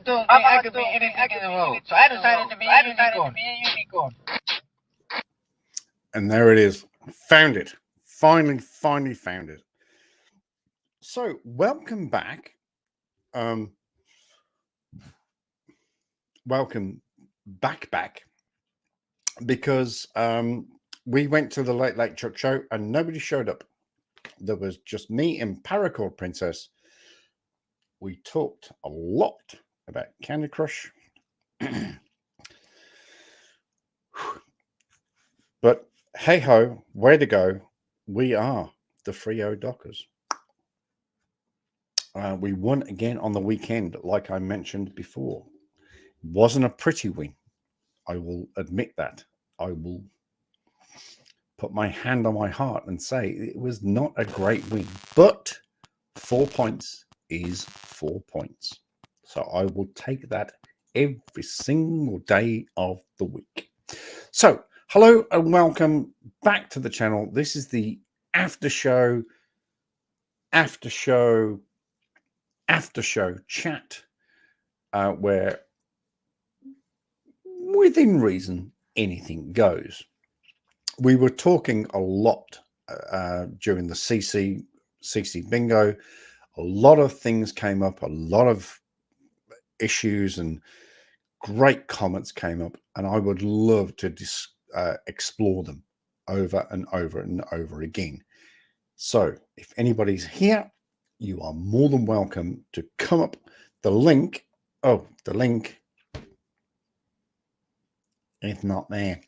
don't think I could be anything in the world, so I decided to be a unicorn. And there it is. Found it. Finally found it. So, welcome back. Welcome back. Because we went to the Late Chuck show and nobody showed up. There was just me and Paracord Princess. We talked a lot about Candy Crush. But hey ho, way to go. We are the Frio Dockers. We won again on the weekend, like I mentioned before. Wasn't a pretty win. I will admit that. I will put my hand on my heart and say it was not a great win. But 4 points is 4 points. So I will take that every single day of the week. So, hello and welcome back to the channel. This is the after show chat where within reason anything goes. We were talking a lot during the CC bingo. A lot of things came up, a lot of issues and great comments came up, and I would love to explore them over and over and over again. So if anybody's here, you are more than welcome to come up. The link it's not there.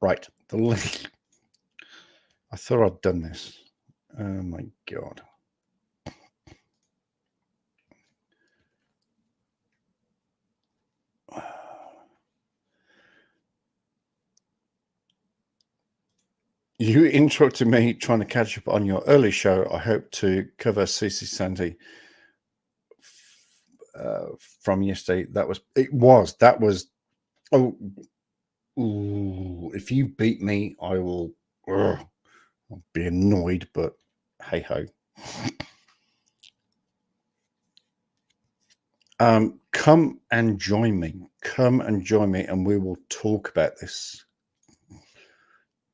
Right, the link. I thought I'd done this. Oh my God. You interrupted me trying to catch up on your early show. I hope to cover CC Sandy from yesterday. That was. Oh, ooh, if you beat me, I will I'll be annoyed, but hey ho. Come and join me. And we will talk about this.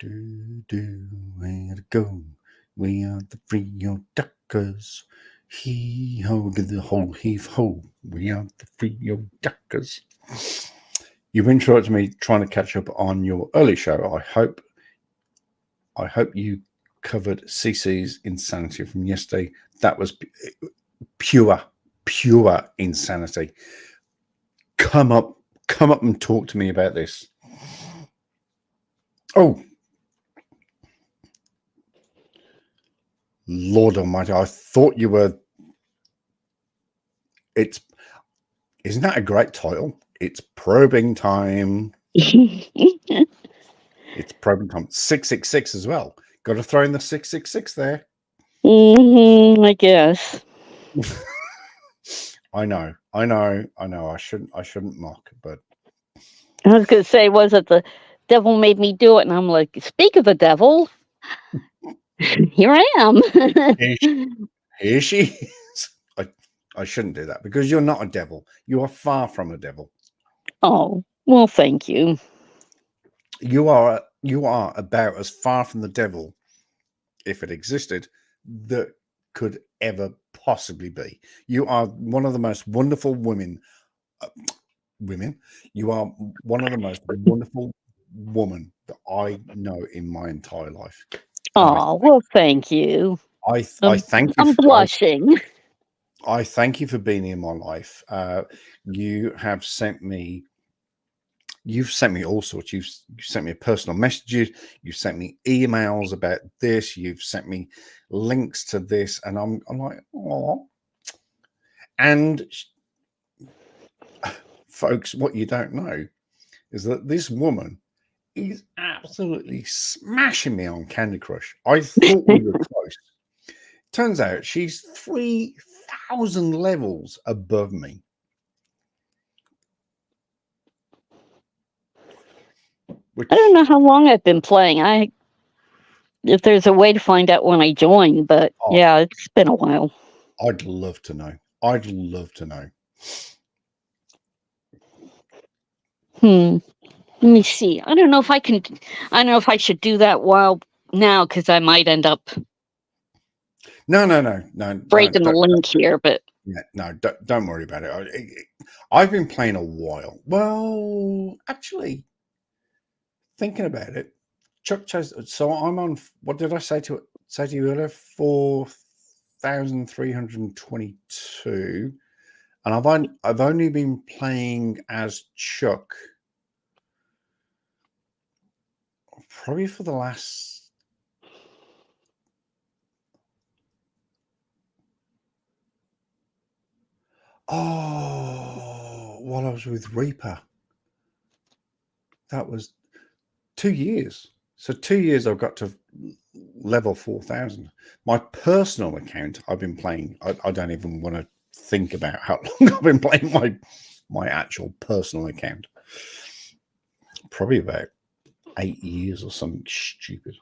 Where to go? We are the Frio Duckers. Hee ho, give the whole heave ho. We are the Frio Duckers. You interrupted me trying to catch up on your early show. I hope you covered CC's insanity from yesterday. That was pure insanity. Come up and talk to me about this. Oh, Lord Almighty! I thought you were. Isn't that a great title? It's probing time. It's probing time. 666 as well. Got to throw in the 666 there. I guess. I know. I shouldn't mock, but I was going to say, was it the devil made me do it? And I'm like, speak of the devil, here I am. Here she is. I shouldn't do that because you're not a devil. You are far from a devil. Oh, well, thank you. You are about as far from the devil, if it existed, that could ever possibly be. You are one of the most wonderful women. You are one of the most wonderful women that I know in my entire life. Oh, well, thank you. I thank you. I'm blushing. I thank you for being in my life. You have sent me. You've sent me all sorts. You've sent me personal messages. You've sent me emails about this. You've sent me links to this, and I'm like, oh. And folks, what you don't know is that this woman is absolutely smashing me on Candy Crush. I thought we were close. Turns out she's 3,000 levels above me. I don't know how long I've been playing. If there's a way to find out when I joined, but yeah, it's been a while. I'd love to know. Let me see. I don't know if I can. I don't know if I should do that while now because I might end up No. breaking the link here. But Yeah, no, don't worry about it. I've been playing a while. Well, actually, thinking about it, Chuck Chase. So I'm on. What did I say to you earlier? 4,322, and I've only been playing as Chuck probably for the last. Oh, while I was with Reaper, that was 2 years. So 2 years I've got to level 4,000. My personal account I've been playing. I don't even want to think about how long I've been playing my actual personal account. Probably about 8 years or something stupid.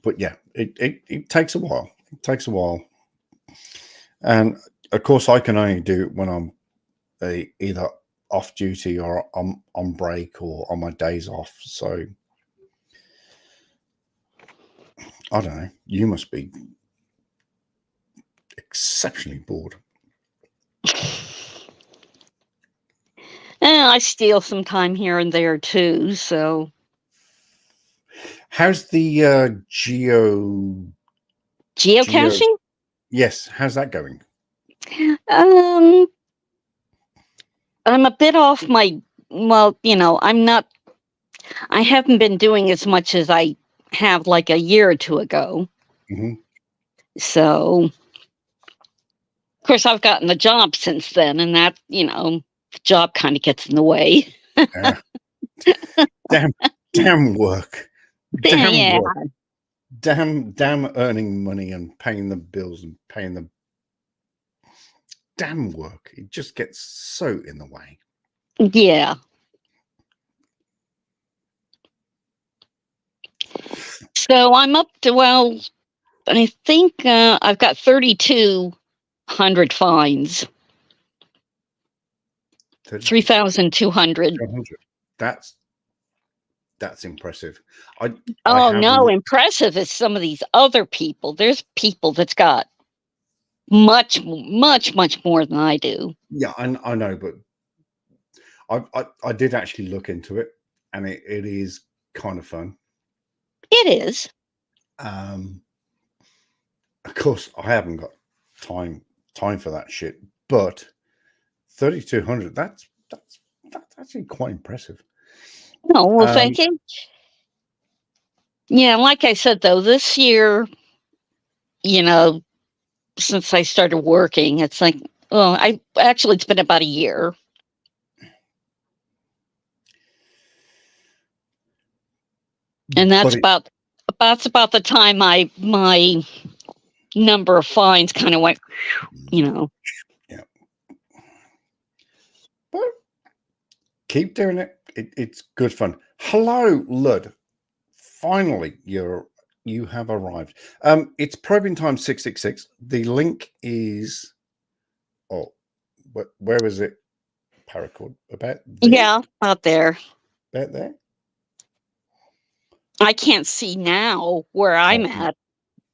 But yeah, it takes a while. It takes a while. And of course I can only do it when I'm either off duty or on break or on my days off. So I don't know. You must be exceptionally bored. I steal some time here and there too. So How's the geocaching? Yes, how's that going? I'm a bit off my. Well, I'm not. I haven't been doing as much as I have like a year or two ago. Mm-hmm. So, of course, I've gotten the job since then, and that the job kind of gets in the way. Damn work. Damn Yeah. work. Damn earning money and paying the bills and paying the damn work. It just gets so in the way. Yeah. So I'm up to, well, I think I've got 3,200 fines. 3,200. That's impressive. No, impressive is some of these other people. There's people that's got much more than I do. Yeah, I know, but I did actually look into it, and it is kind of fun. It is. Of course, I haven't got time for that shit, but 3,200. That's actually quite impressive. Oh, well, thank you. Yeah, like I said, though, this year, since I started working, it's like, it's been about a year. And that's about the time my number of fines kind of went, Yeah. Well, keep doing it. It's good fun. Hello, Lud. Finally, you have arrived. It's probing time 666. The link is where is it? Paracord about there? Yeah, about there. About there. I can't see now where I'm at,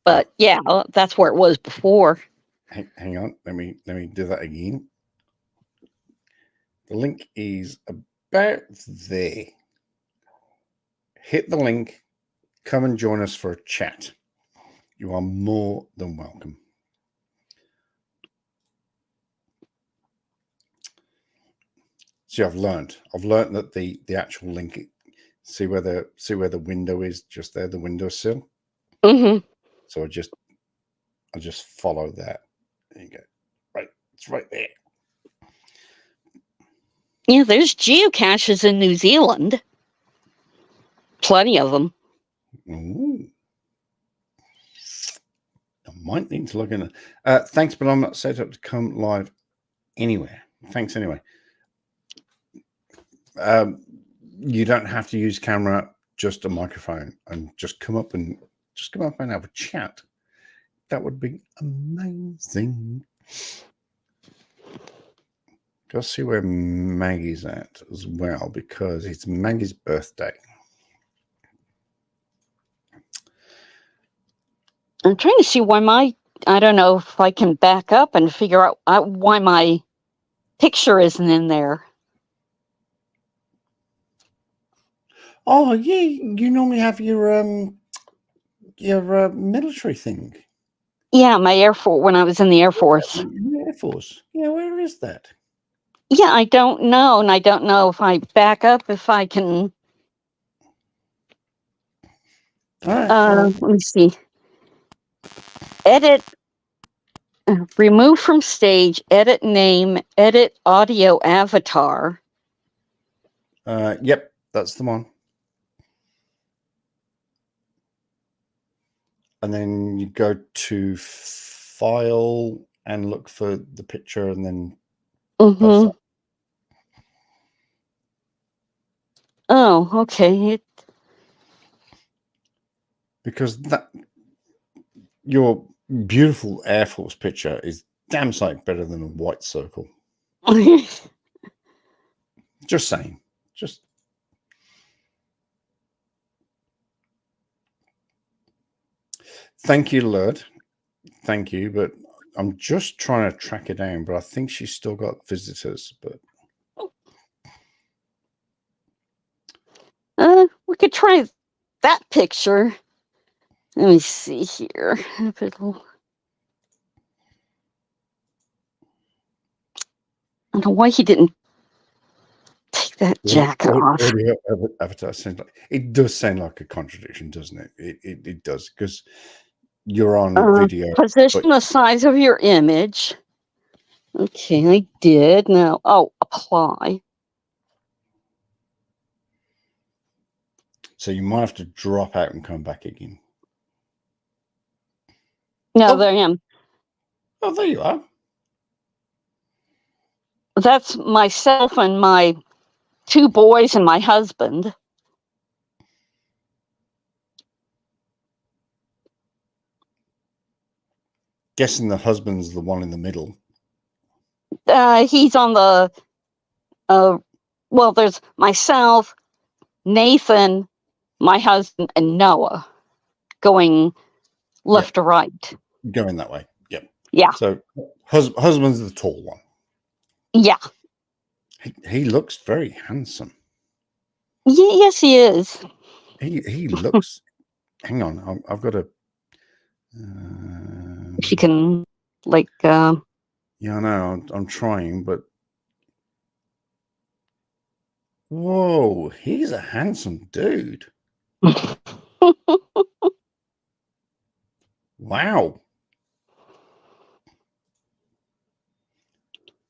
but yeah, that's where it was before. Hang on, let me do that again. The link is about there. Hit the link. Come and join us for a chat. You are more than welcome. See, I've learned that the actual link. See where the window is, just there, the windowsill. Mm-hmm. So I just follow that. There you go. Right, it's right there. Yeah, there's geocaches in New Zealand. Plenty of them. Ooh. I might need to look in. Thanks, but I'm not set up to come live anywhere. Thanks anyway. You don't have to use camera, just a microphone, and just come up and have a chat. That would be amazing. Go see where Maggie's at as well, because it's Maggie's birthday. I'm trying to see why I don't know if I can back up and figure out why my picture isn't in there. Oh yeah, you normally have your military thing. Yeah, my Air Force, when I was in the Air Force. Air Force. Yeah, where is that? Yeah, I don't know, and I don't know if I back up if I can. All right. Let me see. Edit, remove from stage, edit name, edit audio avatar. Yep, that's the one. And then you go to file and look for the picture, and then post Mm-hmm. that. Oh, okay. Because that your beautiful Air Force picture is damn sight better than a white circle. Just saying. Just thank you, Lord. Thank you, but I'm just trying to track it down. But I think she's still got visitors. But we could try that picture. Let me see here. I don't know why he didn't take that jacket off. audio avatar sounds like, it does sound like a contradiction, doesn't it? It does, because you're on video. Position the size of your image. Okay, I did. Now, apply. So you might have to drop out and come back again. No, there I am. Oh, there you are. That's myself and my 2 boys and my husband. Guessing the husband's the one in the middle. He's on the. Well, there's myself, Nathan, my husband, and Noah, going left to right. Going that way. Yep. Yeah. So husband's the tall one. Yeah. He looks very handsome. Yes, he is. He looks. Hang on, I've got to. If you can, like. Yeah, I know. I'm trying, but. Whoa, he's a handsome dude. Wow.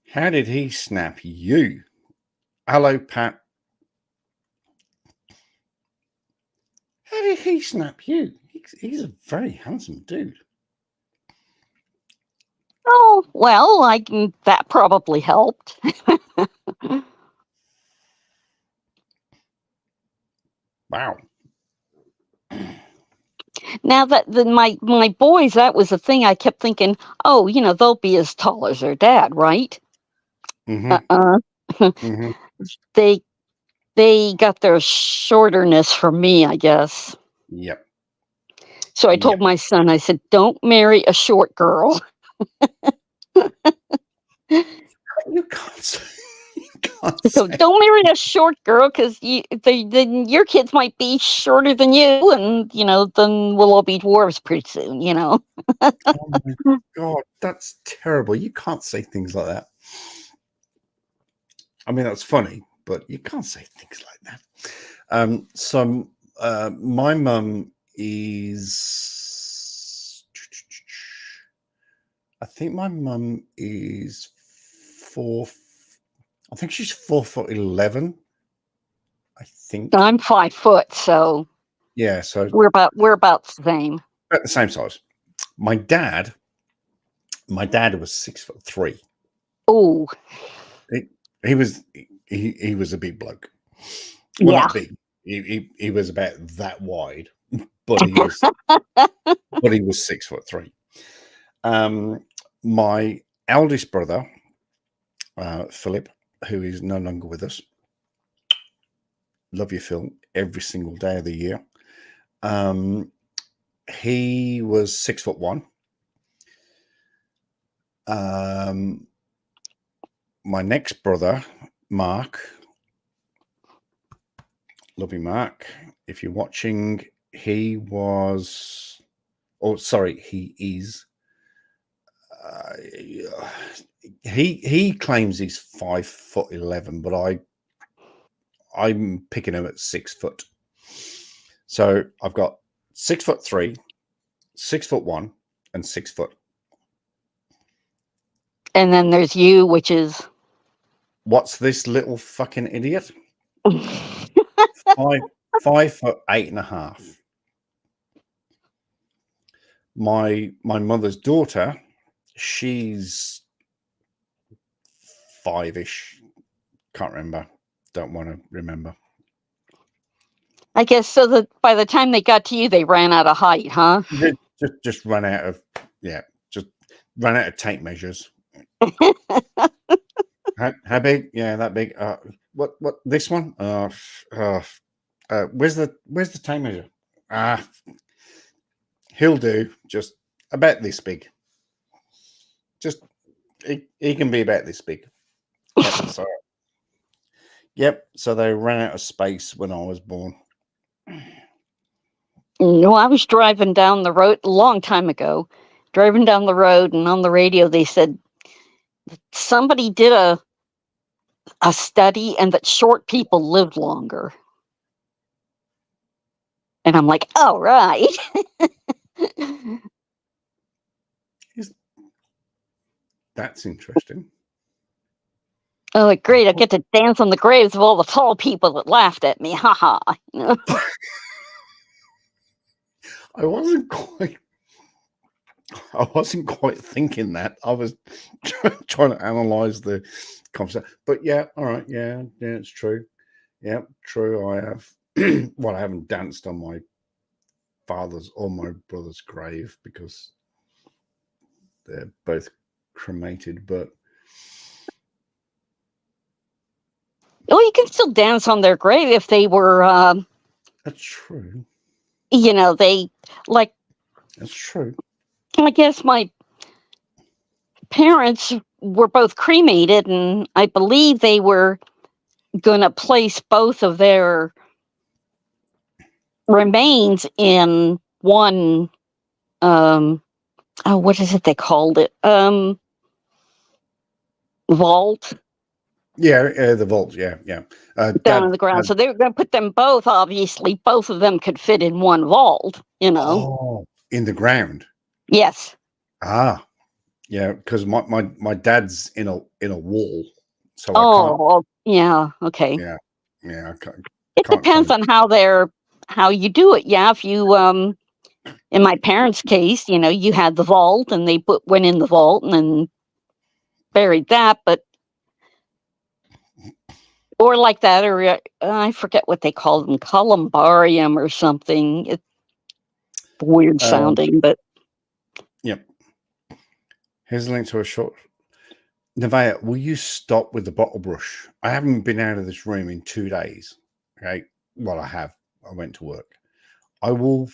How did he snap you? Hello, Pat. How did he snap you? He's a very handsome dude. Oh, well, that probably helped. Wow. Now that my boys, that was the thing I kept thinking, oh, they'll be as tall as their dad, right? Mm-hmm. They got their shorterness from me, I guess. Yep. So I told my son, I said, don't marry a short girl. You can't say. So don't marry a short girl, because then your kids might be shorter than you, and then we'll all be dwarves pretty soon. Oh my God, that's terrible. You can't say things like that. I mean, that's funny, but you can't say things like that. So my mum is. I think my mum is 4. I think she's 4'11". I think I'm 5 foot, so yeah. So we're about the same. At the same size. My dad was 6'3". Oh, he was a big bloke. Well, yeah. not big. He was about that wide, but he was 6'3". My eldest brother Philip, who is no longer with us. Love you, Phil, every single day of the year. He was 6'1". My next brother, Mark, love you, Mark. If you're watching, he is. He claims he's 5'11", but I'm picking him at 6 foot. So I've got 6'3", 6'1", and 6 foot. And then there's you, which is What's this little fucking idiot? 5'8.5". My mother's daughter, she's 5-ish. Can't remember. Don't want to remember. I guess so that by the time they got to you, they ran out of height, huh? Just ran out of tape measures. How big? Yeah, that big. What this one? Where's the tape measure? He'll do. Just about this big. Just he can be about this big. Yep. So they ran out of space when I was born. No, I was driving down the road a long time ago, driving down the road, and on the radio they said somebody did a study and that short people lived longer. And I'm like, oh, right. That's interesting. Oh, great. I get to dance on the graves of all the tall people that laughed at me. Ha ha. I wasn't quite thinking that. I was trying to analyze the concept. But yeah, all right. Yeah, it's true. Yeah, true. I have. Well, I haven't danced on my father's or my brother's grave because they're both cremated. But you can still dance on their grave if they were. That's true. They like. That's true. I guess my parents were both cremated, and I believe they were going to place both of their remains in one. What is it they called it? Vault. Yeah, the vault. Yeah. Down on the ground. So they were going to put them both. Obviously, both of them could fit in one vault. Oh, in the ground. Yes. Yeah, because my dad's in a wall, so I can't. Well, yeah. Okay. Yeah. I can't. It depends on how you do it. Yeah, if you in my parents' case, you had the vault and they went in the vault and then buried that, or like that, or I forget what they call them, columbarium or something. It's weird sounding, but. Yep. Here's a link to a short. Nevaeh, will you stop with the bottle brush? I haven't been out of this room in 2 days. Okay. Well, I have. I went to work. I will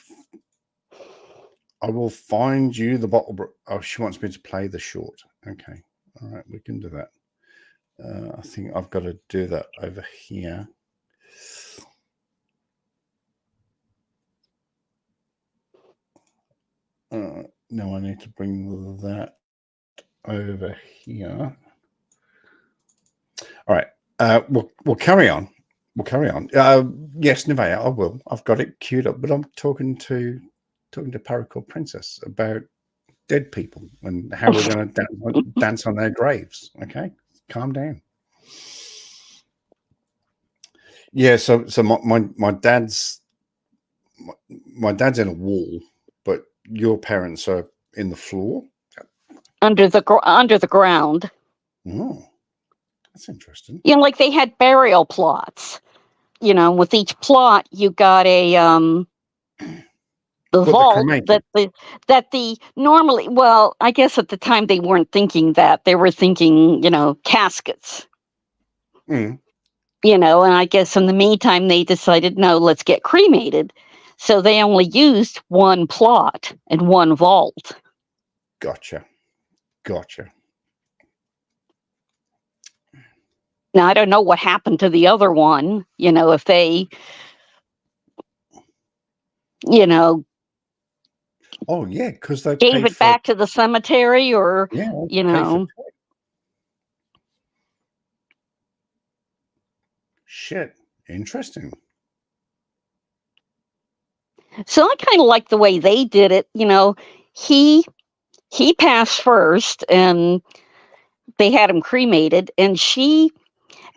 find you the bottle brush. Oh, she wants me to play the short. Okay. All right. We can do that. I think I've got to do that over here. No, I need to bring that over here. All right. We'll carry on. Yes, Nevaeh, I will. I've got it queued up, but I'm talking to Paracord Princess about dead people and how we're going to dance on their graves. Okay, calm down. Yeah. So my dad's in a wall, but your parents are in the floor Under the ground. Oh, that's interesting. Like they had burial plots. With each plot, you got a the But the vault cremated. that the normally, well, I guess at the time they weren't thinking that. They were thinking, caskets. Mm, And I guess in the meantime they decided, no, let's get cremated. So they only used one plot and one vault. gotcha. Gotcha. Now I don't know what happened to the other one, if they, you know, Oh yeah, because they gave pay it for back to the cemetery or, yeah, you pay for know. shit. Interesting. So I kind of like the way they did it. He he passed first and they had him cremated, and she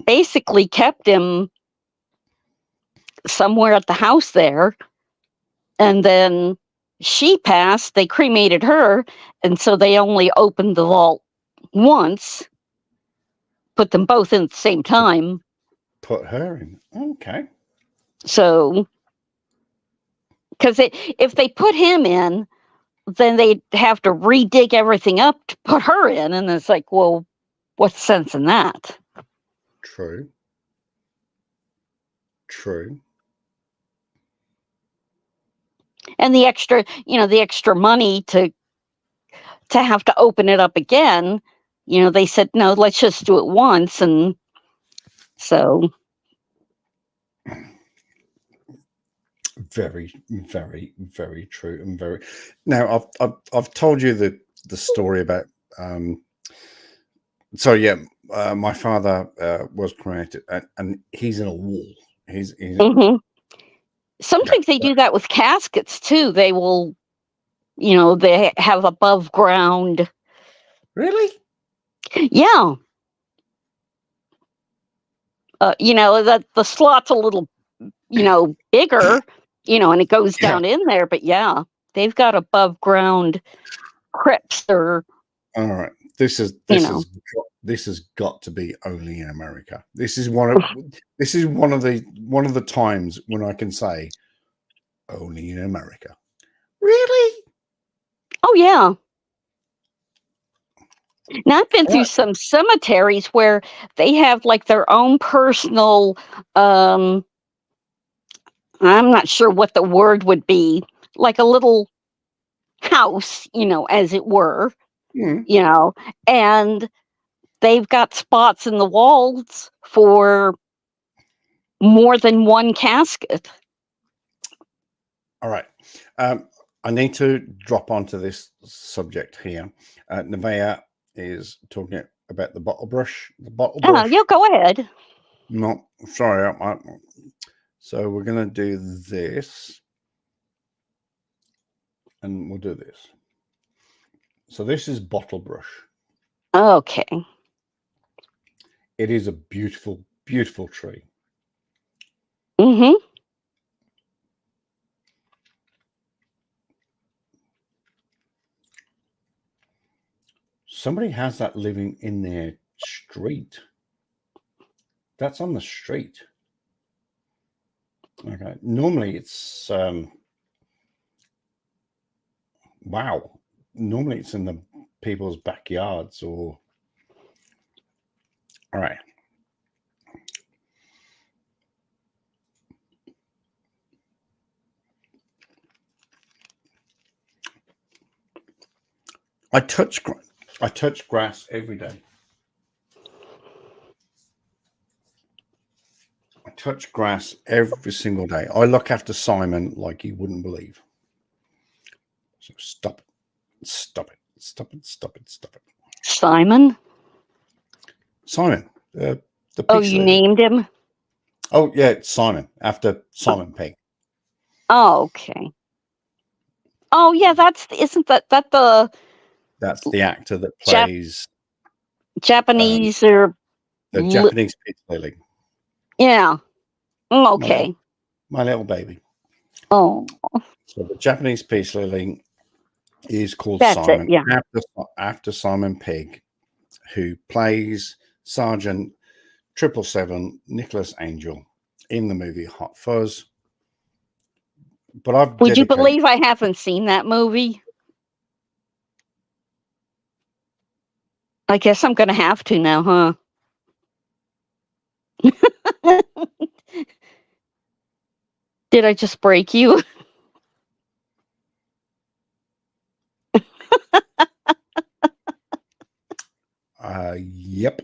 basically kept him somewhere at the house there. And then she passed, they cremated her, and so they only opened the vault once, put them both in at the same time. Put her in. Okay. So, because if they put him in, then they'd have to redig everything up to put her in. And it's like, well, what's sense in that? True. True. And the extra money to have to open it up again, they said, no, let's just do it once. And so. Very, very, very true, and very. Now, I've told you the story about. So yeah, my father was cremated, and he's in a wall. He's Mhm. Sometimes they yeah. do that with caskets too. They will, they have above ground. Really? Yeah. That the slot's a little, bigger, and it goes Yeah. down in there. But yeah, they've got above ground crypts or, All right. This has got to be only in America. This is one of the times when I can say only in America. Really? oh yeah. Now I've been All through right. some cemeteries where they have like their own personal, I'm not sure what the word would be, like a little house, as it were, Mm. and they've got spots in the walls for more than one casket. All right. I need to drop onto this subject here. Nevaeh is talking about the bottle brush. The bottle brush. Yeah, go ahead. No, sorry. So we're going to do this. And we'll do this. So this is bottle brush. Okay. It is a beautiful, beautiful tree. Mm-hmm. Somebody has that living in their street. That's on the street. Okay. Normally it's wow. Normally it's in the people's backyards or all right. I touch grass every day. I touch grass every single day. I look after Simon like you wouldn't believe. So stop it. Stop it. Stop it. Stop it. Stop it. Simon? Simon, the Oh, peace you lily. named him? Oh yeah, it's Simon after Simon Pegg. Oh, okay. Oh yeah, isn't that the That's the actor that Jap- plays Japanese or the Japanese peace lily. yeah. Okay. My little baby. Oh, So the Japanese peace lily is called that's it. Simon Yeah. after Simon Pegg, who plays Sergeant 777 Nicholas Angel in the movie Hot Fuzz. But I've Would you dedicated. believe I haven't seen that movie? I guess I'm going to have to now, huh? Did I just break you? Yep.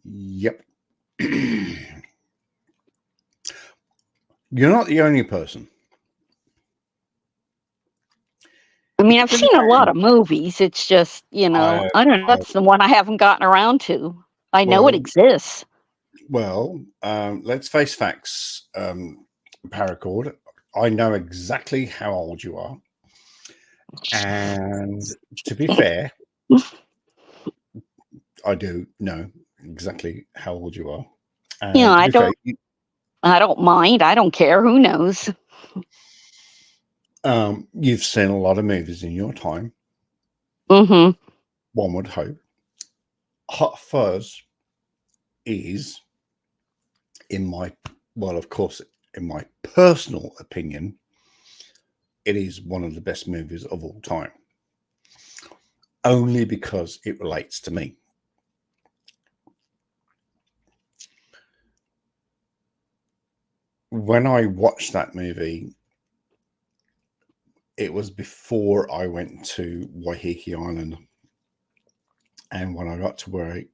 Yep. You're not the only person. I mean, It's I've pretty seen a lot random. of movies. It's just, I don't know. That's the one I haven't gotten around to. I know it Well, exists. well, let's face facts, Paracord. I know exactly how old you are. And to be fair, I do know exactly how old you are. And to I be fair, I don't mind. I don't care. Who knows? you've seen a lot of movies in your time. Mm-hmm. One would hope. Hot Fuzz is, of course, in my personal opinion, it is one of the best movies of all time. Only because it relates to me. When I watched that movie, it was before I went to Waiheke Island. And when I got to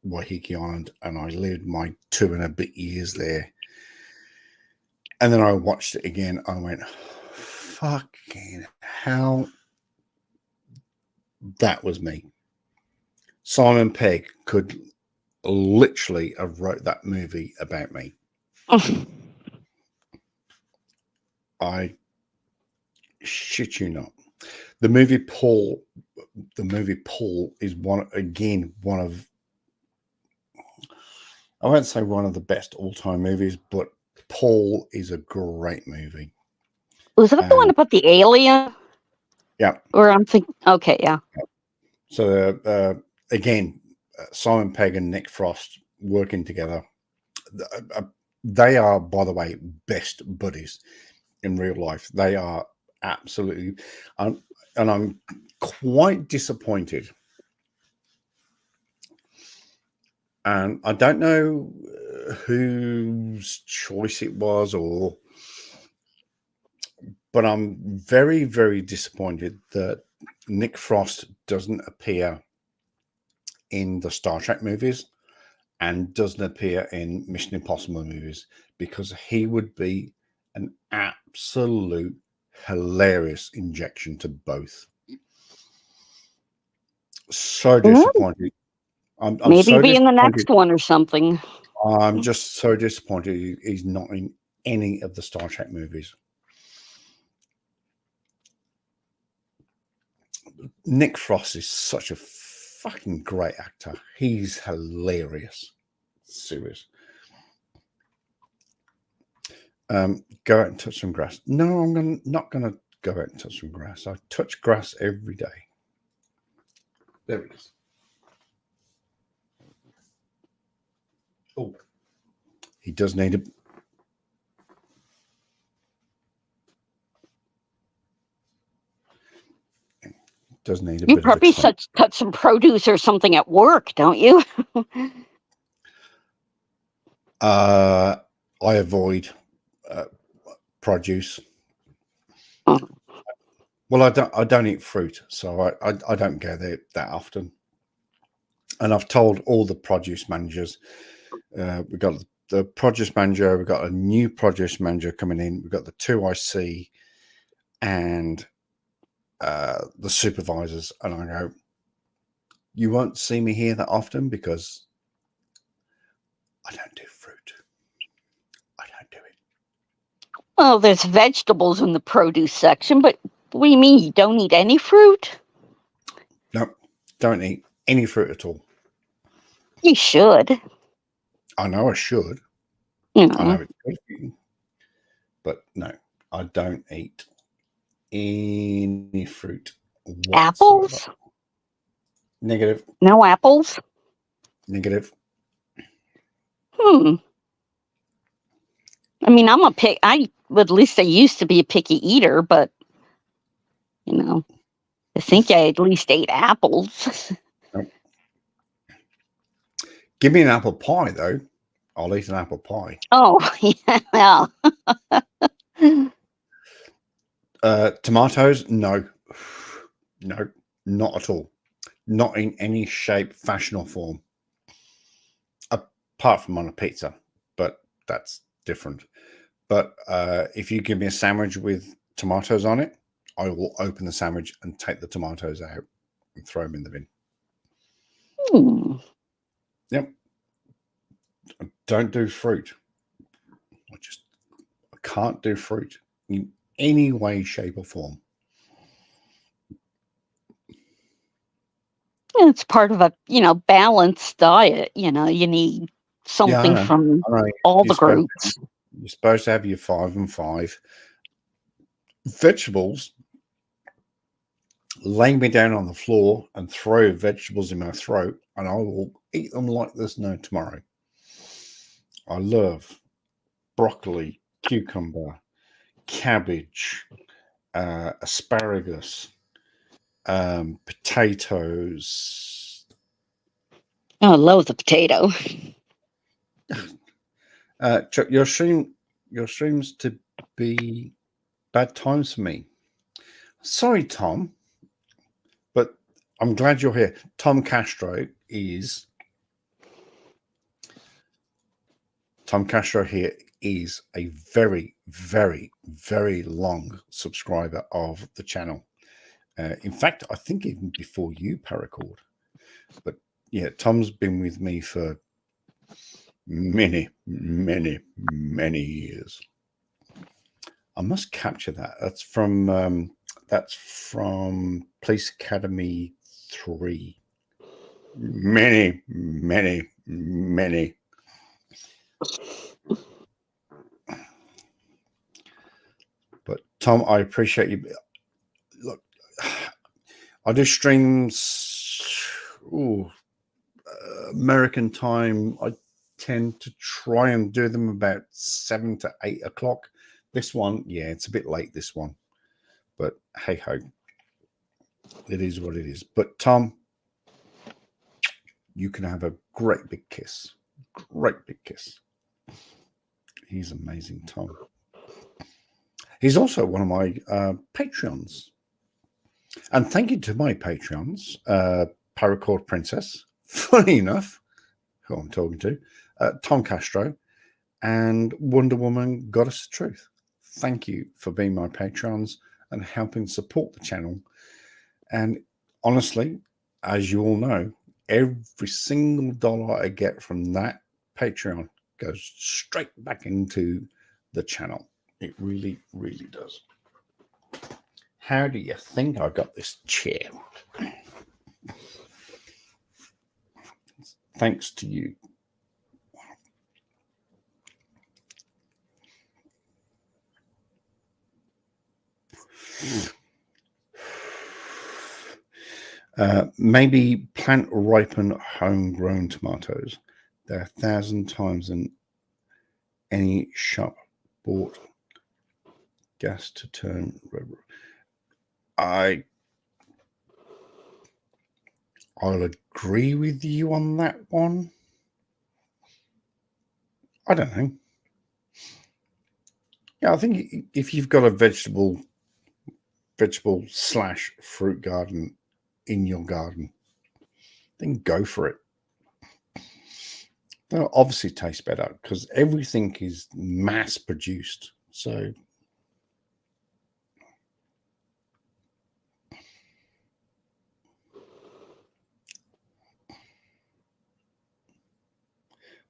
Waiheke Island and I lived my 2 and a bit years there, and then I watched it again, I went, fucking hell, that was me. Simon Pegg could literally have wrote that movie about me. I shit you not. The movie Paul is one of, I won't say one of the best all-time movies, but Paul is a great movie. Was that the one about the alien? Yeah. Or I'm thinking, okay, yeah. So again, Simon Pegg and Nick Frost working together. They are, by the way, best buddies in real life. They are absolutely, and I'm quite disappointed. And I don't know whose choice it was, but I'm very, very disappointed that Nick Frost doesn't appear in the Star Trek movies and doesn't appear in Mission Impossible movies, because he would be an absolute hilarious injection to both. So disappointed. I'm Maybe so be in the disappointed. next one or something. I'm just so disappointed he's not in any of the Star Trek movies. Nick Frost is such a fucking great actor. He's hilarious. Serious. Go out and touch some grass. No, I'm not going to go out and touch some grass. I touch grass every day. There it is. Oh, he does need a... Does need a You bit probably of a cut some produce or something at work, don't you? I avoid produce. Oh. Well, I don't eat fruit, so I don't go there that often. And I've told all the produce managers, we've got the produce manager, we've got a new produce manager coming in, we've got the 2 IC and the supervisors, and I go, you won't see me here that often because I don't do fruit. I don't do it. Well, there's vegetables in the produce section, but what do you mean you don't eat any fruit? No, don't eat any fruit at all. You should. I know I should. You know. I know it's good for you. But no, I don't eat any fruit whatsoever. Apples? Negative. No apples? Negative. I mean, I But at least I used to be a picky eater, but you know, I think I at least ate apples. Give me an apple pie, though. I'll eat an apple pie. Oh, yeah. Tomatoes? No. No, not at all. Not in any shape, fashion, or form. Apart from on a pizza, but that's different. But if you give me a sandwich with tomatoes on it, I will open the sandwich and take the tomatoes out and throw them in the bin. Yep. I don't do fruit. I can't do fruit in any way, shape, or form. It's part of a, balanced diet. You need something from all the groups. You're supposed to have your 5 and 5. Vegetables, lay me down on the floor and throw vegetables in my throat, and I will eat them like there's no tomorrow. I love broccoli, cucumber, cabbage, asparagus, potatoes. Oh, I love the potato. Chuck, your streams to be bad times for me. Sorry, Tom, but I'm glad you're here. Tom Castro here is a very, very, very long subscriber of the channel. In fact, I think even before you, Paracord. But yeah, Tom's been with me for many, many, many years. I must capture that. That's from Police Academy 3. Many, many, many. But Tom, I appreciate you. Look, I do streams. American time. I tend to try and do them about 7 to 8 o'clock. This one, yeah, it's a bit late. This one, but hey ho, it is what it is. But Tom, you can have a great big kiss. Great big kiss. He's amazing, Tom. He's also one of my Patreons. And thank you to my Patreons, Paracord Princess, funny enough, who I'm talking to, Tom Castro, and Wonder Woman, Goddess of Truth. Thank you for being my Patrons and helping support the channel. And honestly, as you all know, every single dollar I get from that Patreon goes straight back into the channel. It really, really does. How do you think I got this chair? Thanks to you. Maybe plant ripen homegrown tomatoes. They're 1,000 times in any shop bought gas to turn red. I'll agree with you on that one. I don't know. Yeah, I think if you've got a vegetable / fruit garden in your garden, then go for it. They'll obviously taste better because everything is mass produced. So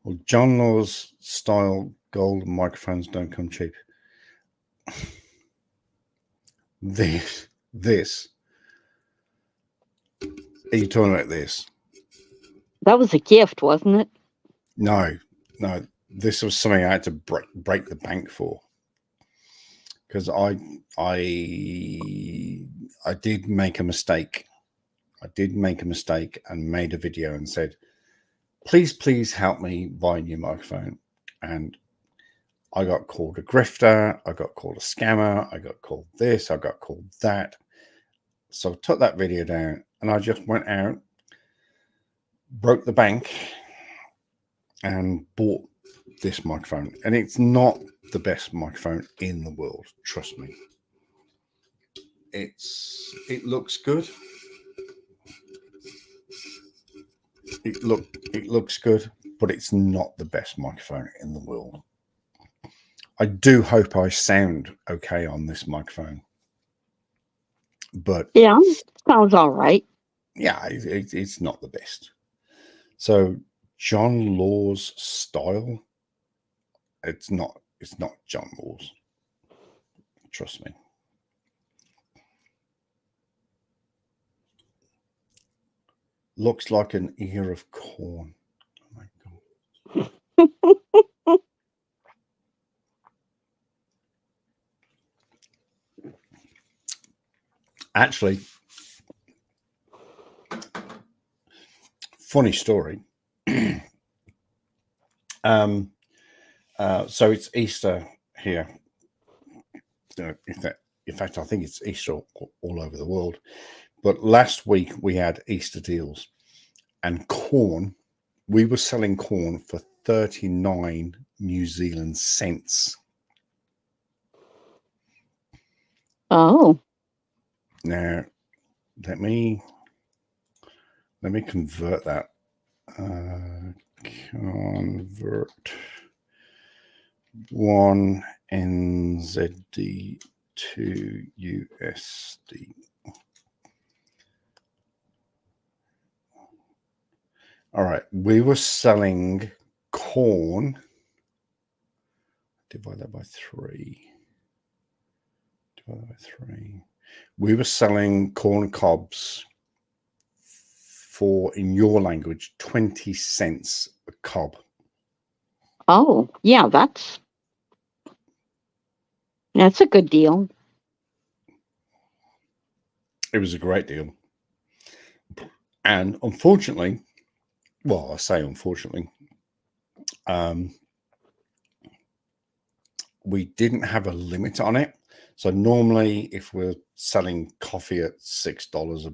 well, John Law's style gold microphones don't come cheap. This. Are you talking about this? That was a gift, wasn't it? No. This was something I had to break the bank for, because I did make a mistake. I did make a mistake and made a video and said, please help me buy a new microphone. And I got called a grifter. I got called a scammer. I got called this. I got called that. So I took that video down and I just went out, broke the bank, and bought this microphone. And it's not the best microphone in the world, trust me. It looks good. It looks good, but it's not the best microphone in the world. I do hope I sound okay on this microphone, but Yeah, sounds all right. yeah, it's not the best. So John Law's style, it's not John Law's. Trust me. Looks like an ear of corn. Oh my God. Actually, funny story. So it's Easter here. In fact, I think it's Easter all over the world. But last week we had Easter deals, and corn. We were selling corn for 39 New Zealand cents. Oh. Now, let me convert that. Convert 1 NZD to USD. All right, we were selling corn. Divide that by 3. Divide that by 3. We were selling corn cobs for, in your language, 20 cents a cob. Oh, yeah, that's a good deal. It was a great deal. And unfortunately, well, I say unfortunately, we didn't have a limit on it. So normally if we're selling coffee at $6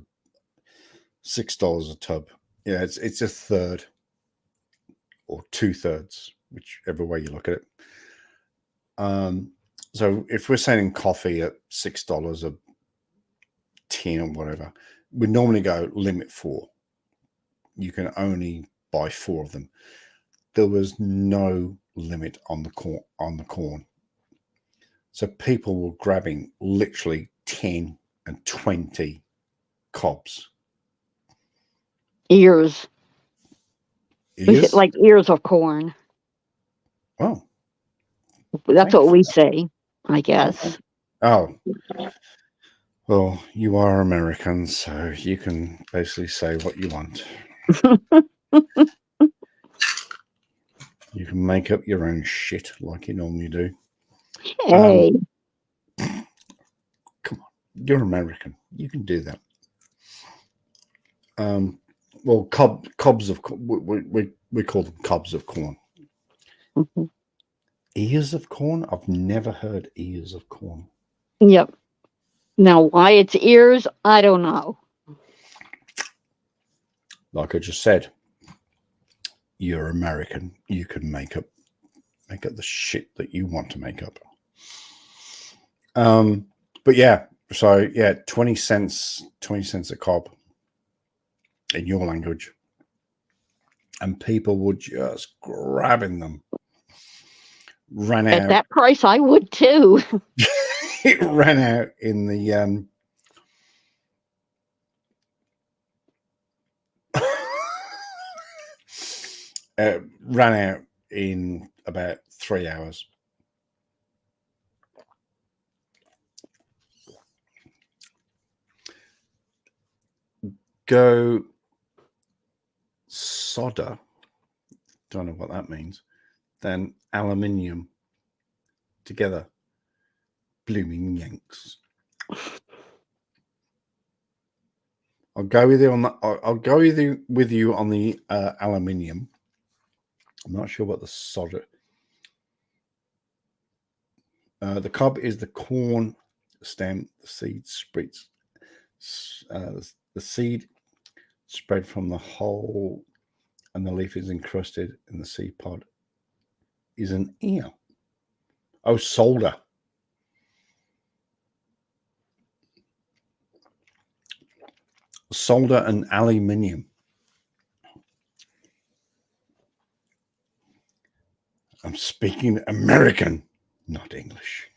a tub, yeah, it's a third or 2/3, whichever way you look at it. So if we're selling coffee at $6 a tin or whatever, we normally go limit 4. You can only buy 4 of them. There was no limit on the corn. So people were grabbing literally 10 and 20 cobs. Ears. Ears? Like ears of corn. Oh. That's what we say, I guess. Oh. Well, you are American, so you can basically say what you want. You can make up your own shit like you normally do. Hey. Come on. You're American. You can do that. Well, cobs of we call them cobs of corn. Mm-hmm. Ears of corn? I've never heard ears of corn. Yep. Now, why it's ears, I don't know. Like I just said, you're American. You can make up the shit that you want to make up. But yeah, so yeah, 20 cents a cob in your language. And people were just grabbing them. Ran out. At that price, I would too. It ran out in the ran out in about 3 hours. Go solder, don't know what that means, then aluminium together. Blooming Yanks. I'll go with you on that. I'll go with you on the aluminium. I'm not sure what the solder. The cob is the corn stem. The seed spreads. The seed spread from the hole, and the leaf is encrusted in the seed pod. Is an ear. Oh, solder. Solder and aluminium. I'm speaking American, not English.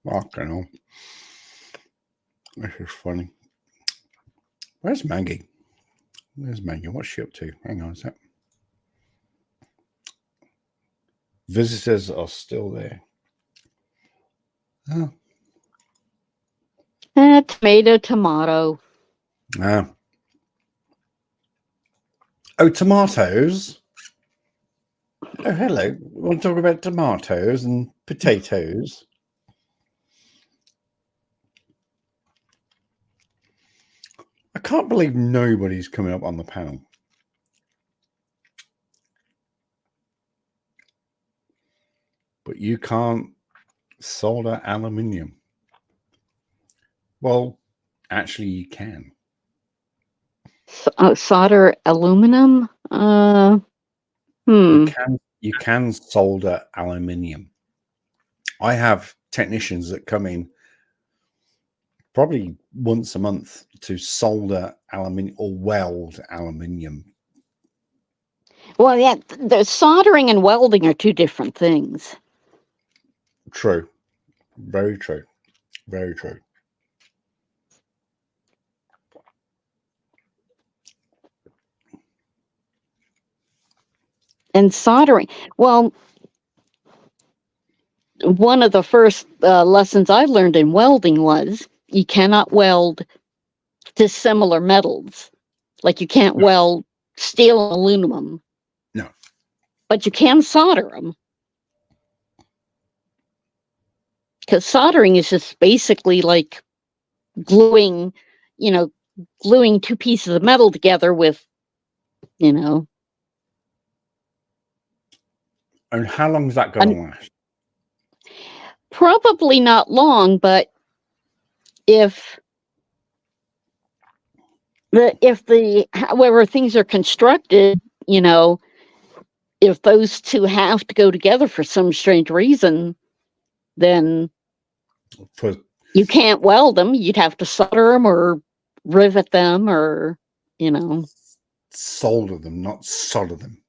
Fucking hell. This is funny. Where's Maggie? Where's Maggie? What's she up to? Hang on a sec. Visitors are still there. Oh. Tomato. Ah. Oh, tomatoes. Oh, hello. We want to talk about tomatoes and potatoes. I can't believe nobody's coming up on the panel. But you can't solder aluminium. Well, actually, you can. Solder aluminum? You can solder aluminium. I have technicians that come in probably once a month to solder aluminium or weld aluminium. Well, yeah, the soldering and welding are two different things. True. Very true. Very true. And soldering, well, one of the first lessons I learned in welding was you cannot weld dissimilar metals. Like you can't weld steel and aluminum. No. But you can solder them. Because soldering is just basically like gluing two pieces of metal together with, And how long is that going to last? Probably not long, but if however things are constructed, if those two have to go together for some strange reason, then you can't weld them. You'd have to solder them or rivet them or, Solder them, not solder them.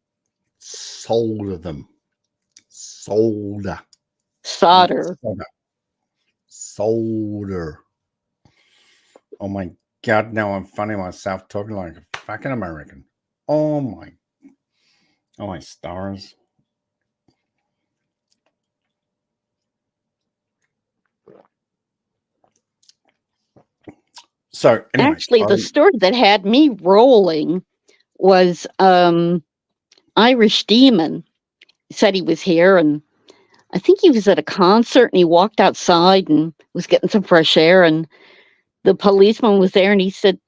Solder them. Solder. Solder. Solder. Oh my God, now I'm finding myself talking like a fucking American. Oh my stars. So anyway, actually, the story that had me rolling was Irish Demon. He said he was here, and I think he was at a concert, and he walked outside and was getting some fresh air, and the policeman was there, and he said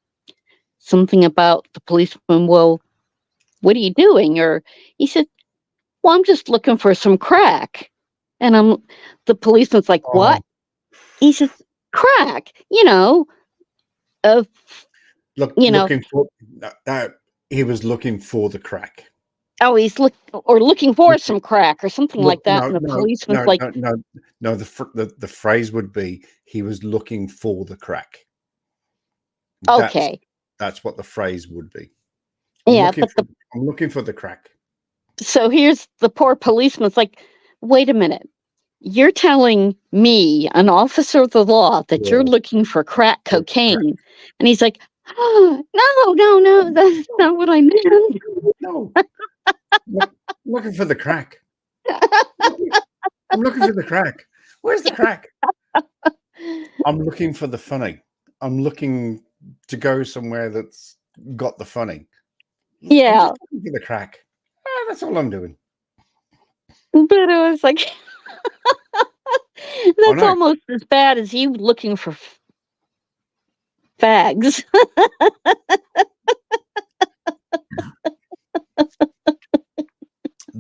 something about the policeman. Well, what are you doing? Or he said, well, I'm just looking for some crack. And the policeman's like, what? He says, crack, looking for that. He was looking for the crack. Oh, he's looking for some crack or something like that. And the policeman's like, no. The phrase would be, he was looking for the crack. Okay, that's what the phrase would be. I'm looking for the crack. So here's the poor policeman's like, wait a minute. You're telling me, an officer of the law, that you're looking for crack cocaine. And he's like, oh, no, that's not what I meant. No. Looking for the crack. I'm looking for the crack. Where's the crack? I'm looking for the funny. I'm looking to go somewhere that's got the funny. Yeah. I'm just looking for the crack. That's all I'm doing. But it was like, that's almost as bad as you looking for fags.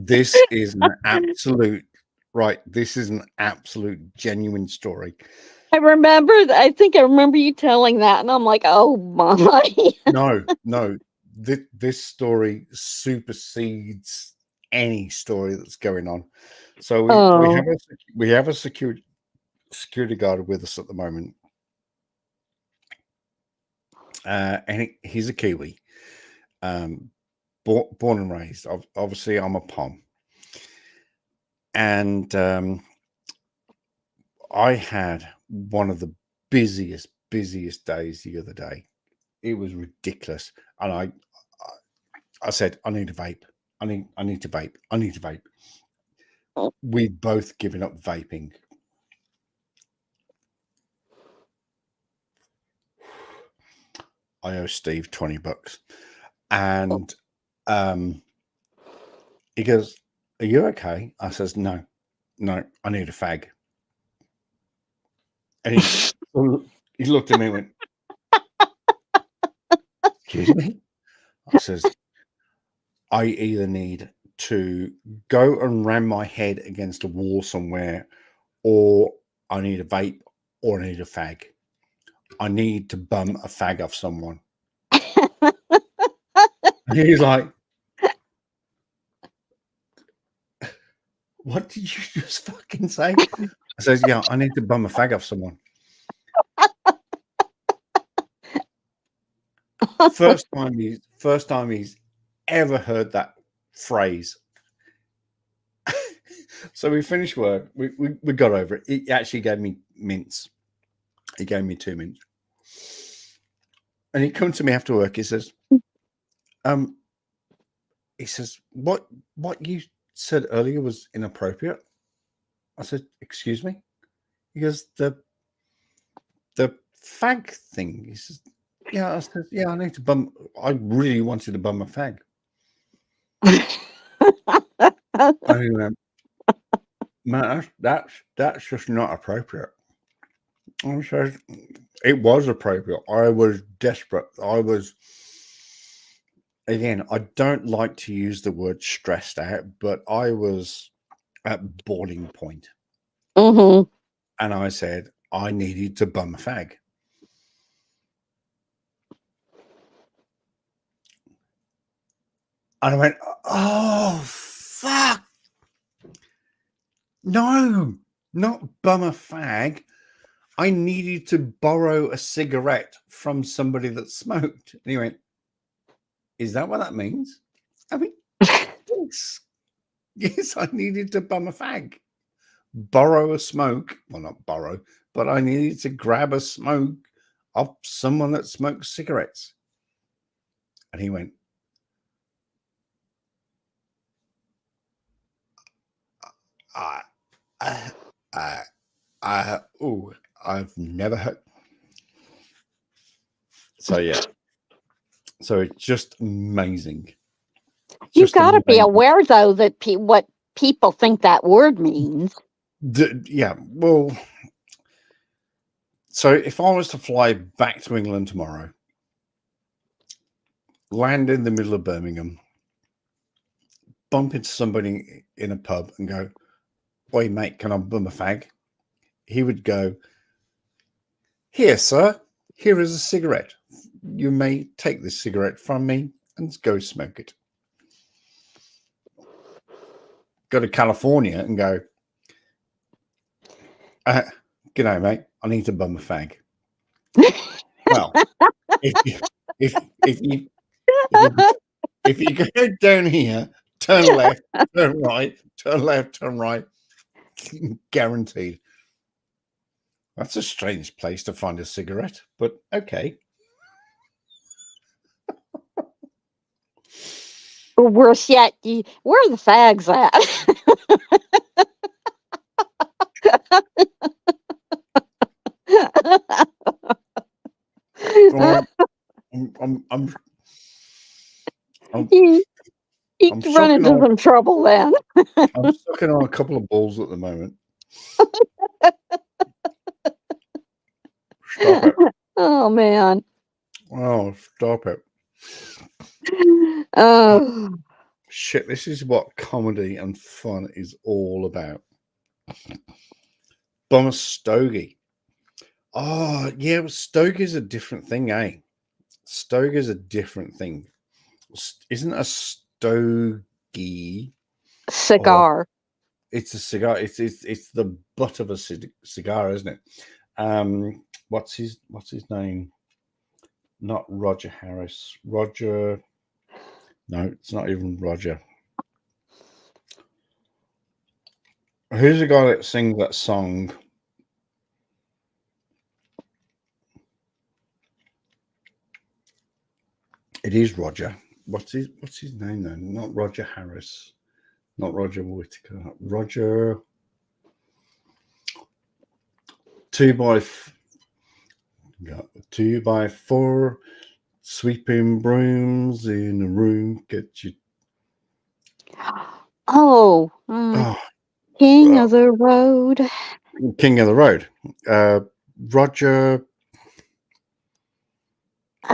This is an absolute right. This is an absolute genuine story. I remember. I think I remember you telling that, and I'm like, oh my. No. This story supersedes any story that's going on. So we have a security guard with us at the moment, and he's a Kiwi, born and raised. Obviously, I'm a Pom, and I had one of the busiest days the other day. It was ridiculous, and I said, I need a vape. I need to vape. I need to vape. We've both given up vaping. I owe Steve $20, and he goes, "Are you okay?" I says, "No, I need a fag." And he looked at me and went, "Excuse me?" I says, "I either need to go and ram my head against a wall somewhere, or I need a vape, or I need a fag. I need to bum a fag off someone." And he's like, "What did you just fucking say?" I says, "Yeah, I need to bum a fag off someone." First time he's ever heard that phrase. So we finished work. We got over it. He actually gave me mints. He gave me 2 mints. And he come to me after work. He says, what you said earlier was inappropriate. I said, "Excuse me?" He goes, the fag thing. He says, "Yeah." I said, "Yeah, I need to bum. I really wanted to bum a fag." And he went, "Man, that's just not appropriate." I said, "It was appropriate. I was desperate. I was." Again, I don't like to use the word stressed out, but I was at boiling point. Mm-hmm. And I said, I needed to bum a fag. And I went, "Oh, fuck. No, not bum a fag. I needed to borrow a cigarette from somebody that smoked." And he went, "Is that what that means?" I mean, yes, I needed to bum a fag. Borrow a smoke. Well, not borrow, but I needed to grab a smoke off someone that smokes cigarettes. And he went, I've never heard. So yeah. So it's just amazing. You've got to be aware, though, that what people think that word means. Yeah. Well, so if I was to fly back to England tomorrow, land in the middle of Birmingham, bump into somebody in a pub and go, "Oi, mate, can I bum a fag?" He would go, "Here, sir, here is a cigarette. You may take this cigarette from me and go smoke it." Go to California and go, "G'day, mate, I need to bum a fag." Well, if you go down here, turn left, turn right, turn left, turn right, guaranteed. That's a strange place to find a cigarette, but okay. Or worse yet, where are the fags at? You can run into some trouble then. I'm sucking on a couple of balls at the moment. Stop it. Oh, man. Oh, stop it. Oh. Shit, this is what comedy and fun is all about. Bum a stogie. Oh, yeah, well, stogie's a different thing, eh? Stogie's a different thing. Isn't a stogie or Cigar. it's a cigar? It's the butt of a cigar, isn't it? What's his name? Not Roger Harris. Roger. No, it's not even Roger. Who's the guy that sings that song? It is Roger. What's his name then? Not Roger Harris. Not Roger Whittaker. Roger. 2x4 sweeping brooms in a room. Get you. Oh, Oh, King of the Road. King of the Road. Roger. Roger. I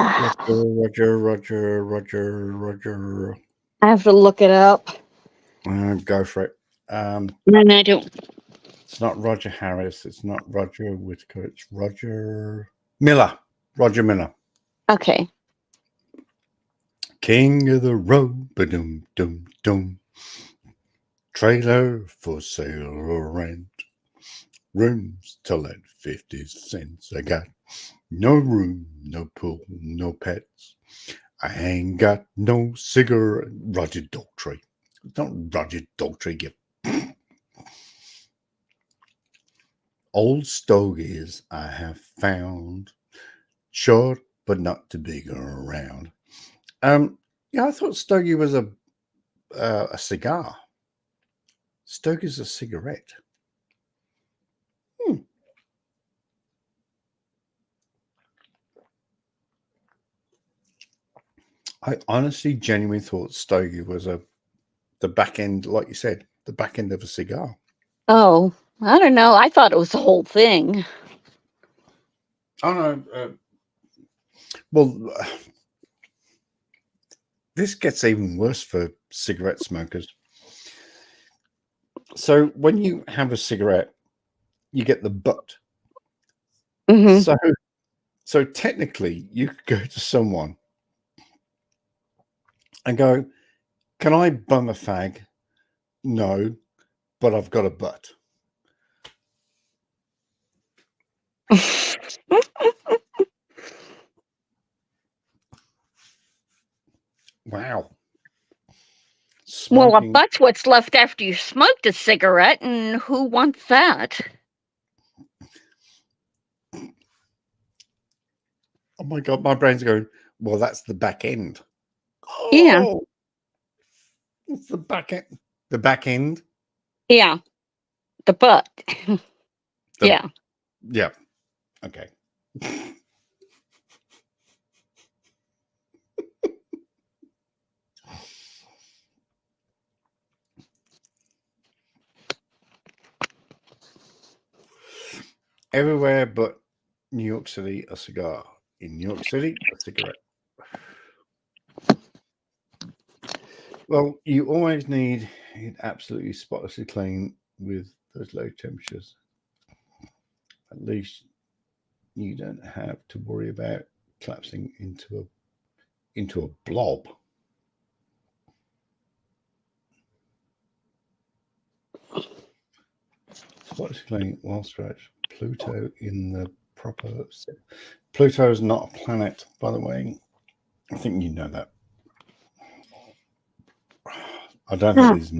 have to look it up. Go for it. And I don't. It's not Roger Harris. It's not Roger Whittaker. It's Roger Miller. Roger Miller. Okay. King of the Road. Ba-dum, dum, dum. Trailer for sale or rent. Rooms to let 50 cents. I got no room, no pool, no pets. I ain't got no cigarette. Roger Daltrey. It's not Roger Daltrey, you. Old stogies I have found, short but not too big around. Yeah, I thought stogie was a cigar. Stogie's a cigarette. I honestly, genuinely thought stogie was the back end, like you said, the back end of a cigar. Oh, I don't know. I thought it was the whole thing. Oh no. Well, this gets even worse for cigarette smokers. So when you have a cigarette, you get the butt. Mm-hmm. So technically, you could go to someone and go, "Can I bum a fag?" No, but I've got a butt. Wow. Well, a Smoking. butt's what's left after you smoked a cigarette, and who wants that? Oh my God, my brain's going, well, that's the back end. Yeah. Oh, it's the back end. The back end? Yeah. The butt. Yeah. Yeah. Okay. Everywhere but New York City, a cigar. In New York City, a cigarette. Well, you always need it absolutely spotlessly clean with those low temperatures. At least you don't have to worry about collapsing into a blob. Spotlessly clean, well stretched. Pluto in the proper. Pluto is not a planet, by the way. I think you know that. I don't think there's.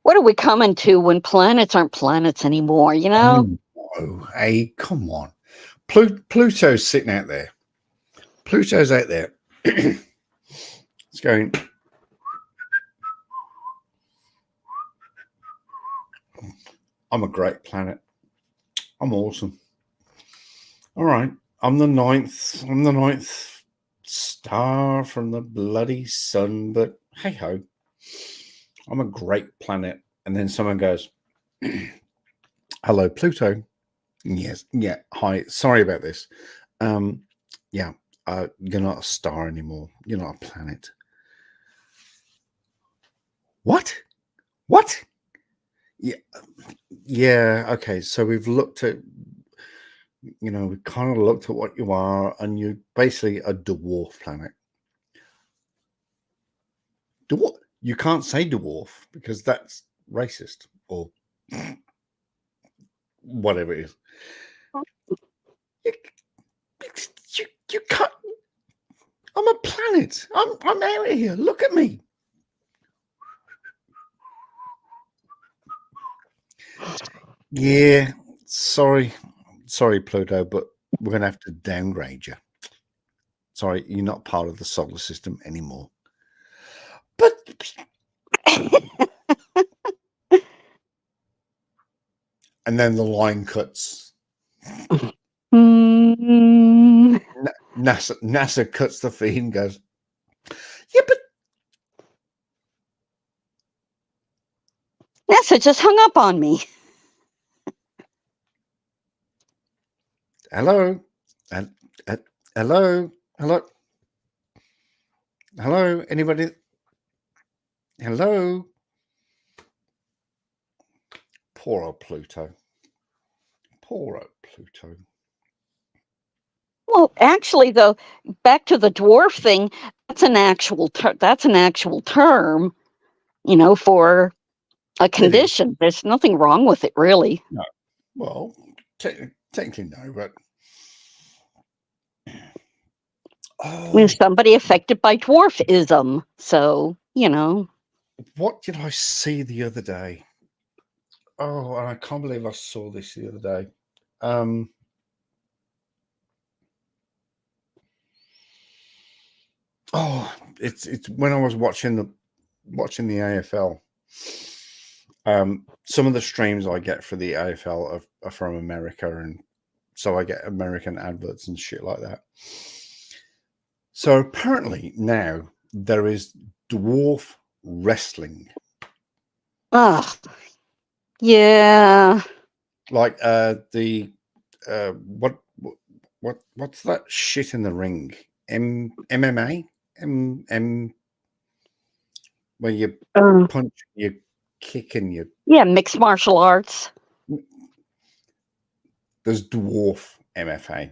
What are we coming to when planets aren't planets anymore, you know? Oh, hey, come on. Pluto's sitting out there. Pluto's out there. It's going. I'm a great planet. I'm awesome. All right. I'm the ninth star from the bloody sun, but hey ho. I'm a great planet. And then someone goes, hello, Pluto. Yes. Yeah. Hi. Sorry about this. Yeah. You're not a star anymore. You're not a planet. What? Yeah. Okay. So we've looked at, we kind of looked at what you are, and you're basically a dwarf planet. Dwarf. You can't say dwarf because that's racist or whatever it is. You can't. I'm a planet. I'm out of here. Look at me. Yeah. Sorry, Pluto, but we're gonna have to downgrade you. Sorry, you're not part of the solar system anymore. But and then the line cuts. NASA cuts the feed and goes, yeah, but NASA just hung up on me. Hello, anybody? Hello, poor old Pluto. Well, actually, though, back to the dwarf thing, that's an actual term, for a condition. There's nothing wrong with it, really. No, well, technically no, but somebody affected by dwarfism. So, What did I see the other day? Oh, I can't believe I saw this the other day. It's when I was watching the AFL. Some of the streams I get for the AFL are from America, and so I get American adverts and shit like that. So apparently now there is dwarf wrestling. Yeah. Like what's that shit in the ring? MMA? Where you punch, you kick, and you... Yeah, mixed martial arts. There's dwarf MMA.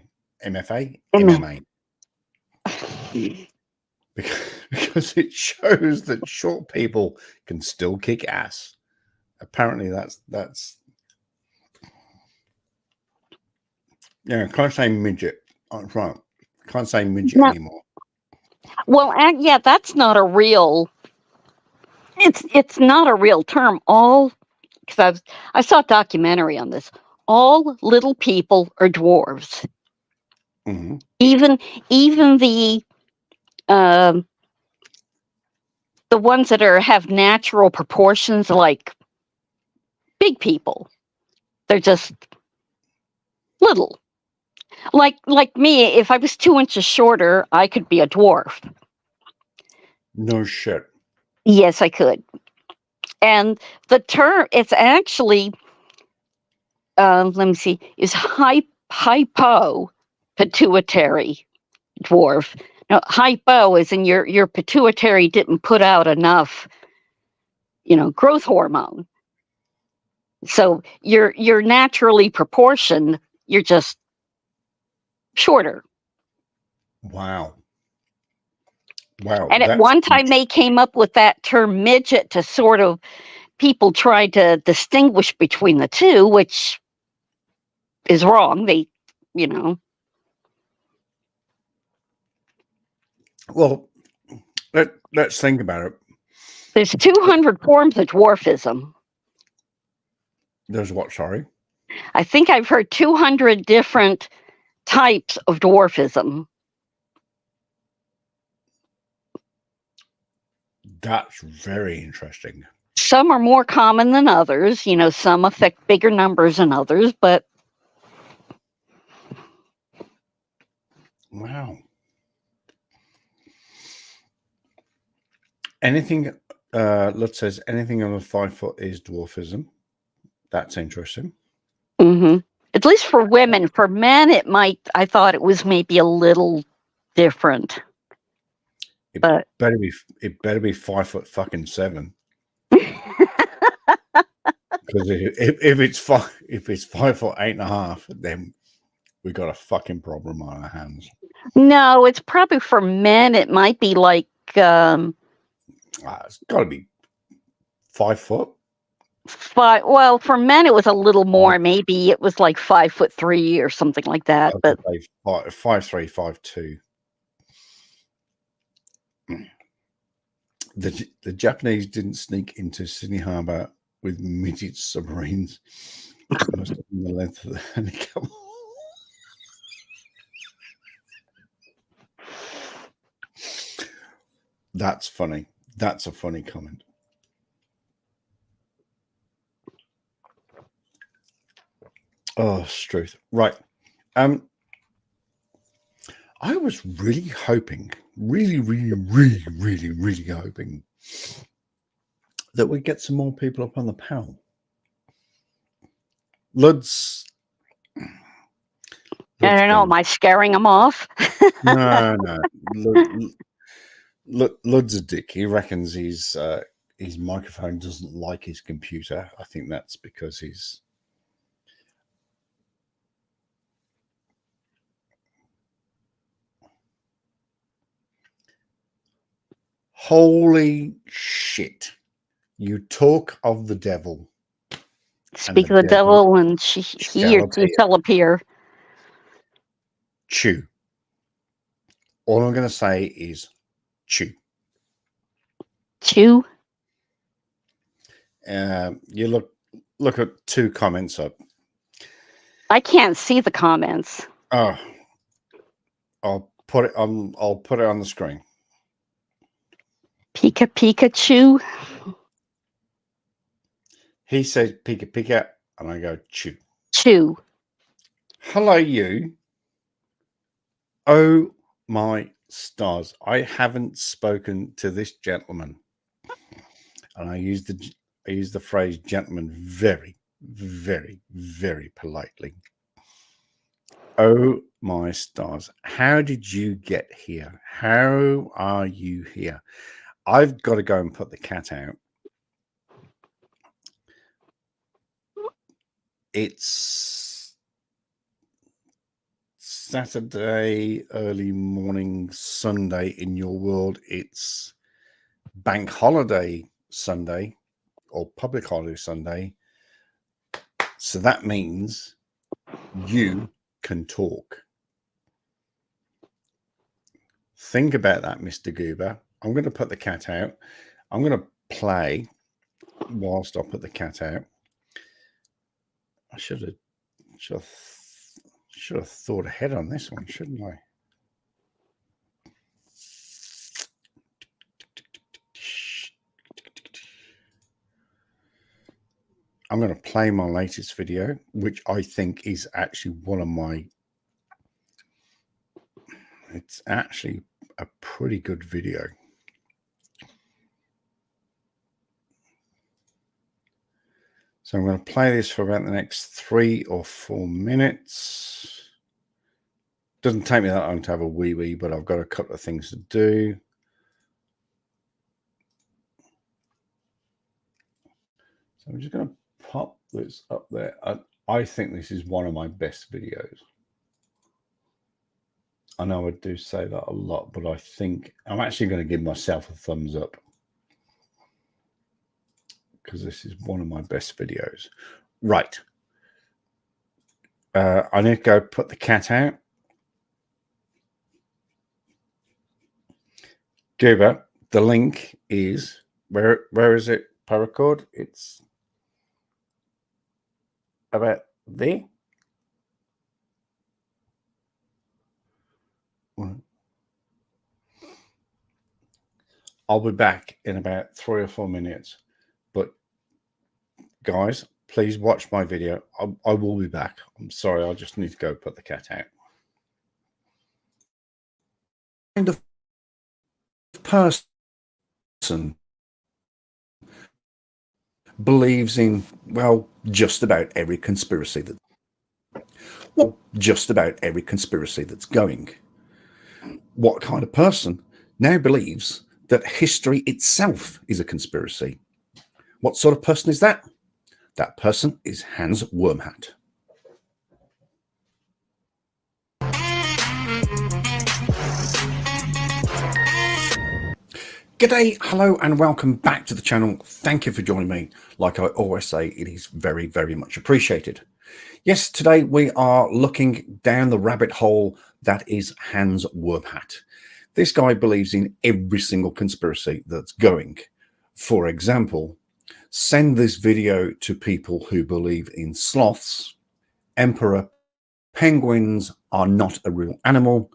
Because it shows that short people can still kick ass. Apparently that's can't say midget. Right. Can't say midget anymore. Well, yeah, that's not a real... It's not a real term. Because I saw a documentary on this. All little people are dwarves. Mm-hmm. Even the ones that have natural proportions, like big people, they're just little. Like me, if I was 2 inches shorter, I could be a dwarf. No shit. Yes, I could. And the term, it's actually, let me see, is hypo pituitary dwarf. Now, hypo is in your pituitary didn't put out enough, growth hormone. So you're naturally proportioned. You're just shorter. Wow. And at one time they came up with that term midget to sort of, people tried to distinguish between the two, which is wrong. They, Well, let's think about it. There's 200 forms of dwarfism. There's what, sorry? I think I've heard 200 different types of dwarfism. That's very interesting. Some are more common than others. Some affect bigger numbers than others, but... Wow. Anything, let's say anything under 5 foot is dwarfism. That's interesting. Mm-hmm. At least for women. For men, I thought it was maybe a little different. It better be 5'7". Because if it's 5'8.5", then we got a fucking problem on our hands. No, it's probably for men. It might be like It's got to be 5 foot. well, for men it was a little more. Maybe it was like 5'3" or something like that. But 5'3", 5'2". The Japanese didn't sneak into Sydney Harbour with midget submarines. It must have been the length of the handicap. That's funny. That's a funny comment. Oh, Struth. Right. I was really hoping, really hoping that we'd get some more people up on the panel. Lud's. I don't know. Am I scaring them off? No. Lud's a dick. He reckons his microphone doesn't like his computer. I think that's because he's. Holy shit. You talk of the devil. Speak of the devil and he or she shall appear. Chew. All I'm going to say is chew. Chew? You look at 2 comments up. I can't see the comments. Oh. I'll put it on the screen. Pikachu. He says Pika, and I go chew. Chew. Hello, you. Oh my stars! I haven't spoken to this gentleman, and I use the phrase "gentleman" very politely. Oh my stars! How did you get here? How are you here? I've got to go and put the cat out. It's Saturday, early morning, Sunday in your world. It's bank holiday Sunday or public holiday Sunday. So that means you can talk. Think about that, Mr. Goober. I'm going to put the cat out. I'm going to play whilst I put the cat out. I should have thought ahead on this one, shouldn't I? I'm going to play my latest video, which I think is actually it's actually a pretty good video. So I'm going to play this for about the next 3 or 4 minutes. Doesn't take me that long to have a wee, but I've got a couple of things to do. So I'm just going to pop this up there. I think this is one of my best videos. I know I do say that a lot, but I think I'm actually going to give myself a thumbs up because this is one of my best videos. Right. I need to go put the cat out. Goober, the link is, where is it, Paracord? It's about there. I'll be back in about 3 or 4 minutes. But guys, please watch my video. I will be back. I'm sorry, I just need to go put the cat out. Kind of person believes in, well, just about every conspiracy that's going. What kind of person now believes that history itself is a conspiracy? What sort of person is that? That person is Hans Wormhat. G'day, hello, and welcome back to the channel. Thank you for joining me. Like I always say, it is very, very much appreciated. Yes, today we are looking down the rabbit hole that is Hans Wormhat. This guy believes in every single conspiracy that's going. For example, send this video to people who believe in sloths, emperor penguins are not a real animal,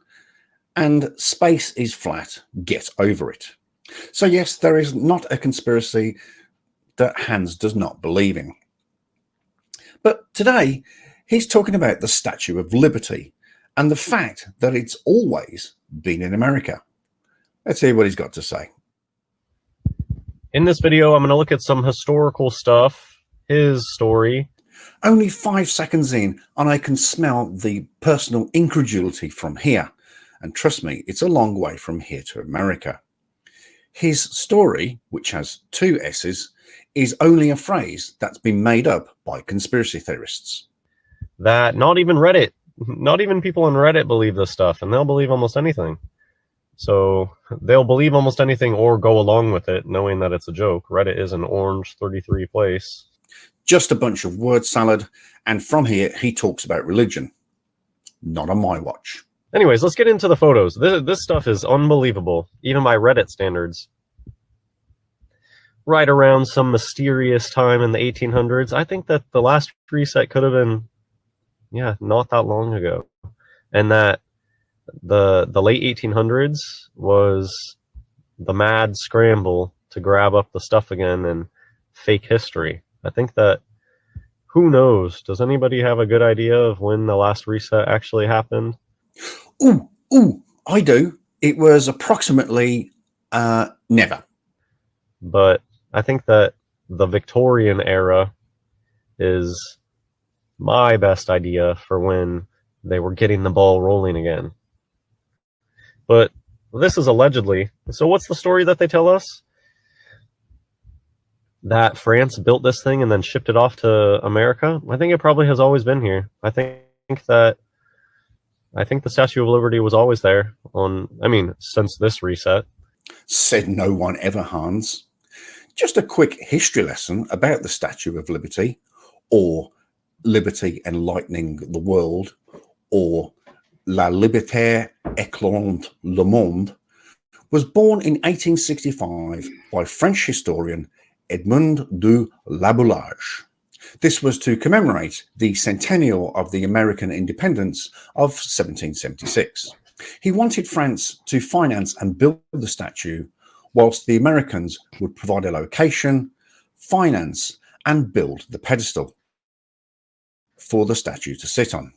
and space is flat. Get over it. So yes, there is not a conspiracy that Hans does not believe in. But today, he's talking about the Statue of Liberty and the fact that it's always been in America. Let's hear what he's got to say. In this video, I'm going to look at some historical stuff, his story. Only 5 seconds in, and I can smell the personal incredulity from here. And trust me, it's a long way from here to America. His story, which has 2 S's, is only a phrase that's been made up by conspiracy theorists. That not even people on Reddit believe this stuff, and they'll believe almost anything. So they'll believe almost anything or go along with it, knowing that it's a joke. Reddit is an orange 33 place. Just a bunch of word salad, and from here he talks about religion. Not on my watch. Anyways, let's get into the photos. This stuff is unbelievable, even by Reddit standards. Right around some mysterious time in the 1800s. I think that the last reset could have been, not that long ago. And that the late 1800s was the mad scramble to grab up the stuff again and fake history. I think that, who knows? Does anybody have a good idea of when the last reset actually happened? Ooh, I do. It was approximately never. But I think that the Victorian era is my best idea for when they were getting the ball rolling again. But this is allegedly. So what's the story that they tell us? That France built this thing and then shipped it off to America? I think it probably has always been here. I think the Statue of Liberty was always there since this reset. Said no one ever, Hans. Just a quick history lesson about the Statue of Liberty, or Liberty Enlightening the World, or La Liberté éclairant le monde, was born in 1865 by French historian Edmond de Laboulage. This was to commemorate the centennial of the American independence of 1776. He wanted France to finance and build the statue, whilst the Americans would provide a location, finance, and build the pedestal for the statue to sit on.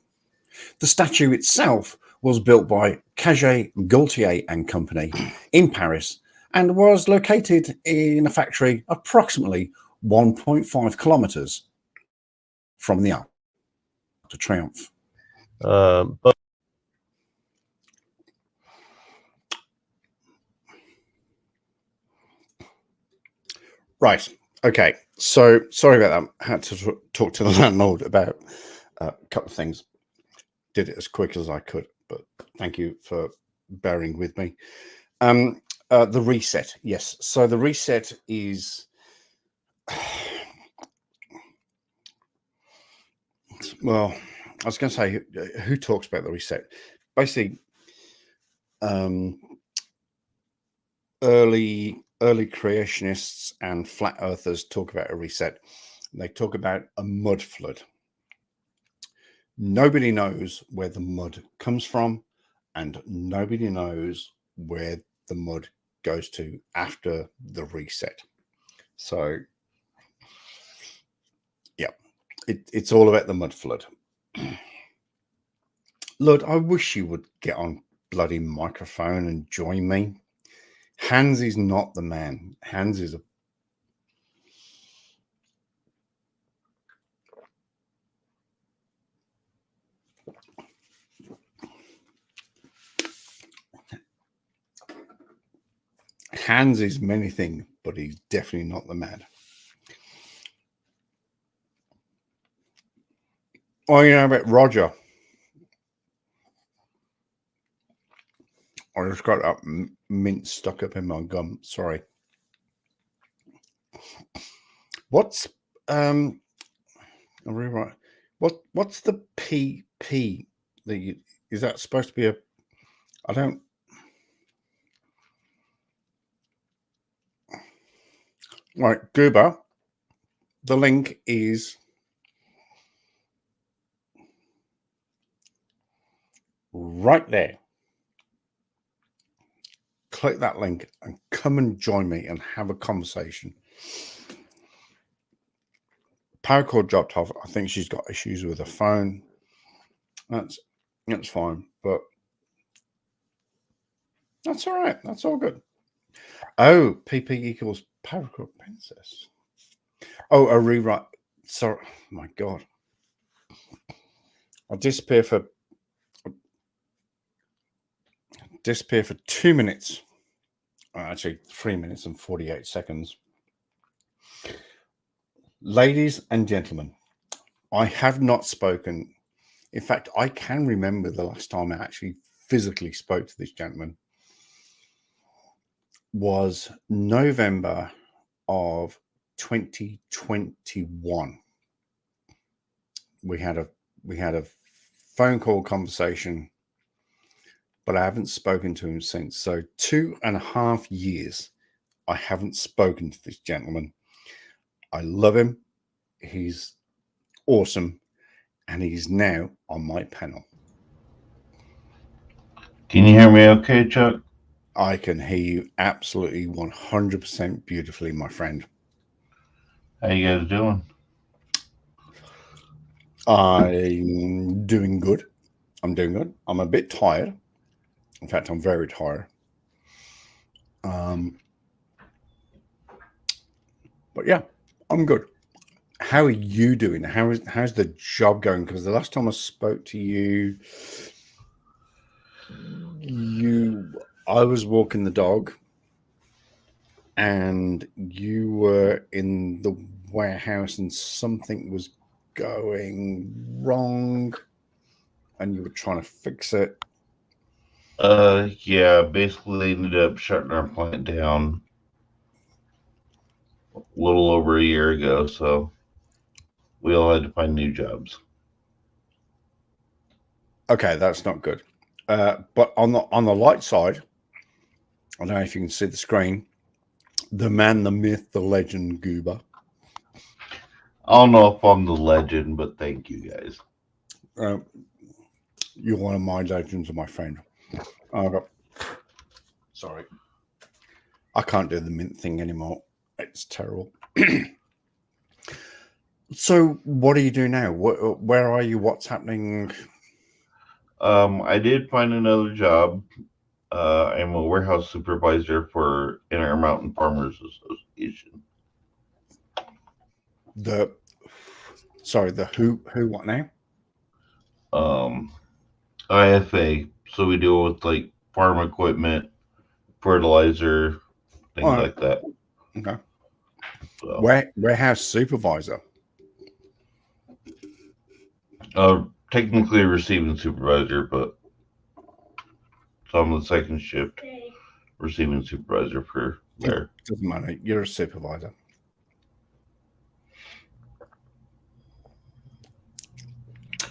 The statue itself was built by Caget, Gaultier and Company in Paris and was located in a factory approximately 1.5 kilometers from the Arc de Triomphe. But Right. Okay. So sorry about that. I had to talk to the landlord about a couple of things. Did it as quick as I could, but thank you for bearing with me. The reset. Yes. So the reset is, well, I was going to say, who talks about the reset? Basically, early creationists and flat earthers talk about a reset. They talk about a mud flood. Nobody knows where the mud comes from, and nobody knows where the mud goes to after the reset. So yeah, it's all about the mud flood. Lord, I wish you would get on bloody microphone and join me. Hans is not the man. Hans is a Hans is many things, but he's definitely not the man. Oh, you know about Roger. I just got that mint stuck up in my gum. Sorry. What's I'll rewrite. What's the PP that you, is that supposed to be a, I don't, right, Goober, the link is right there. Click that link and come and join me and have a conversation. Power cord dropped off. I think she's got issues with her phone. That's fine, but that's all right. That's all good. Oh, PP equals power cord princess. Oh, a rewrite. Sorry, oh my God. I'll disappear for 2 minutes. Actually, 3 minutes and 48 seconds. Ladies and gentlemen, I have not spoken. In fact, I can remember the last time I actually physically spoke to this gentleman was November of 2021. We had a phone call conversation, but I haven't spoken to him since. So 2.5 years I haven't spoken to this gentleman. I love him. He's awesome. And he's now on my panel. Can you hear me okay, Chuck? I can hear you absolutely 100% beautifully, my friend. How you guys doing? I'm doing good. I'm a bit tired. In fact, I'm very tired. But yeah, I'm good. How are you doing? How's the job going? Because the last time I spoke to you, I was walking the dog, and you were in the warehouse, and something was going wrong, and you were trying to fix it. Yeah, basically they ended up shutting our plant down a little over a year ago, so we all had to find new jobs. Okay, that's not good. But on the light side, I don't know if you can see the screen. The man, the myth, the legend, Goober. I don't know if I'm the legend, but thank you guys. You're one of my legends, my friend. Sorry, I can't do the mint thing anymore. It's terrible. So, what do you do now? Where are you? What's happening? I did find another job. I'm a warehouse supervisor for Intermountain Farmers Association. The who what now? IFA. So we deal with like farm equipment, fertilizer, things like that. Okay. So, Warehouse supervisor. Technically a receiving supervisor, but so I'm the second shift receiving supervisor for there. Doesn't matter. You're a supervisor.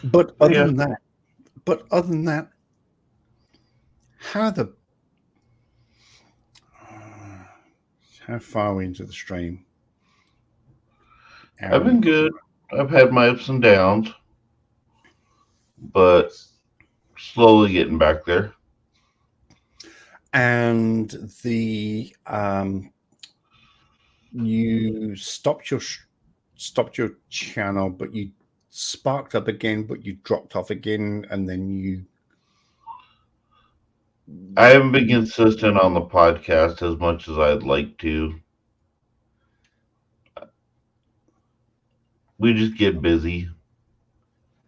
But other than that, how far are we into the stream? I've been good. I've had my ups and downs, but slowly getting back there. And you stopped your channel, but you sparked up again, but you dropped off again, and then I haven't been consistent on the podcast as much as I'd like to. We just get busy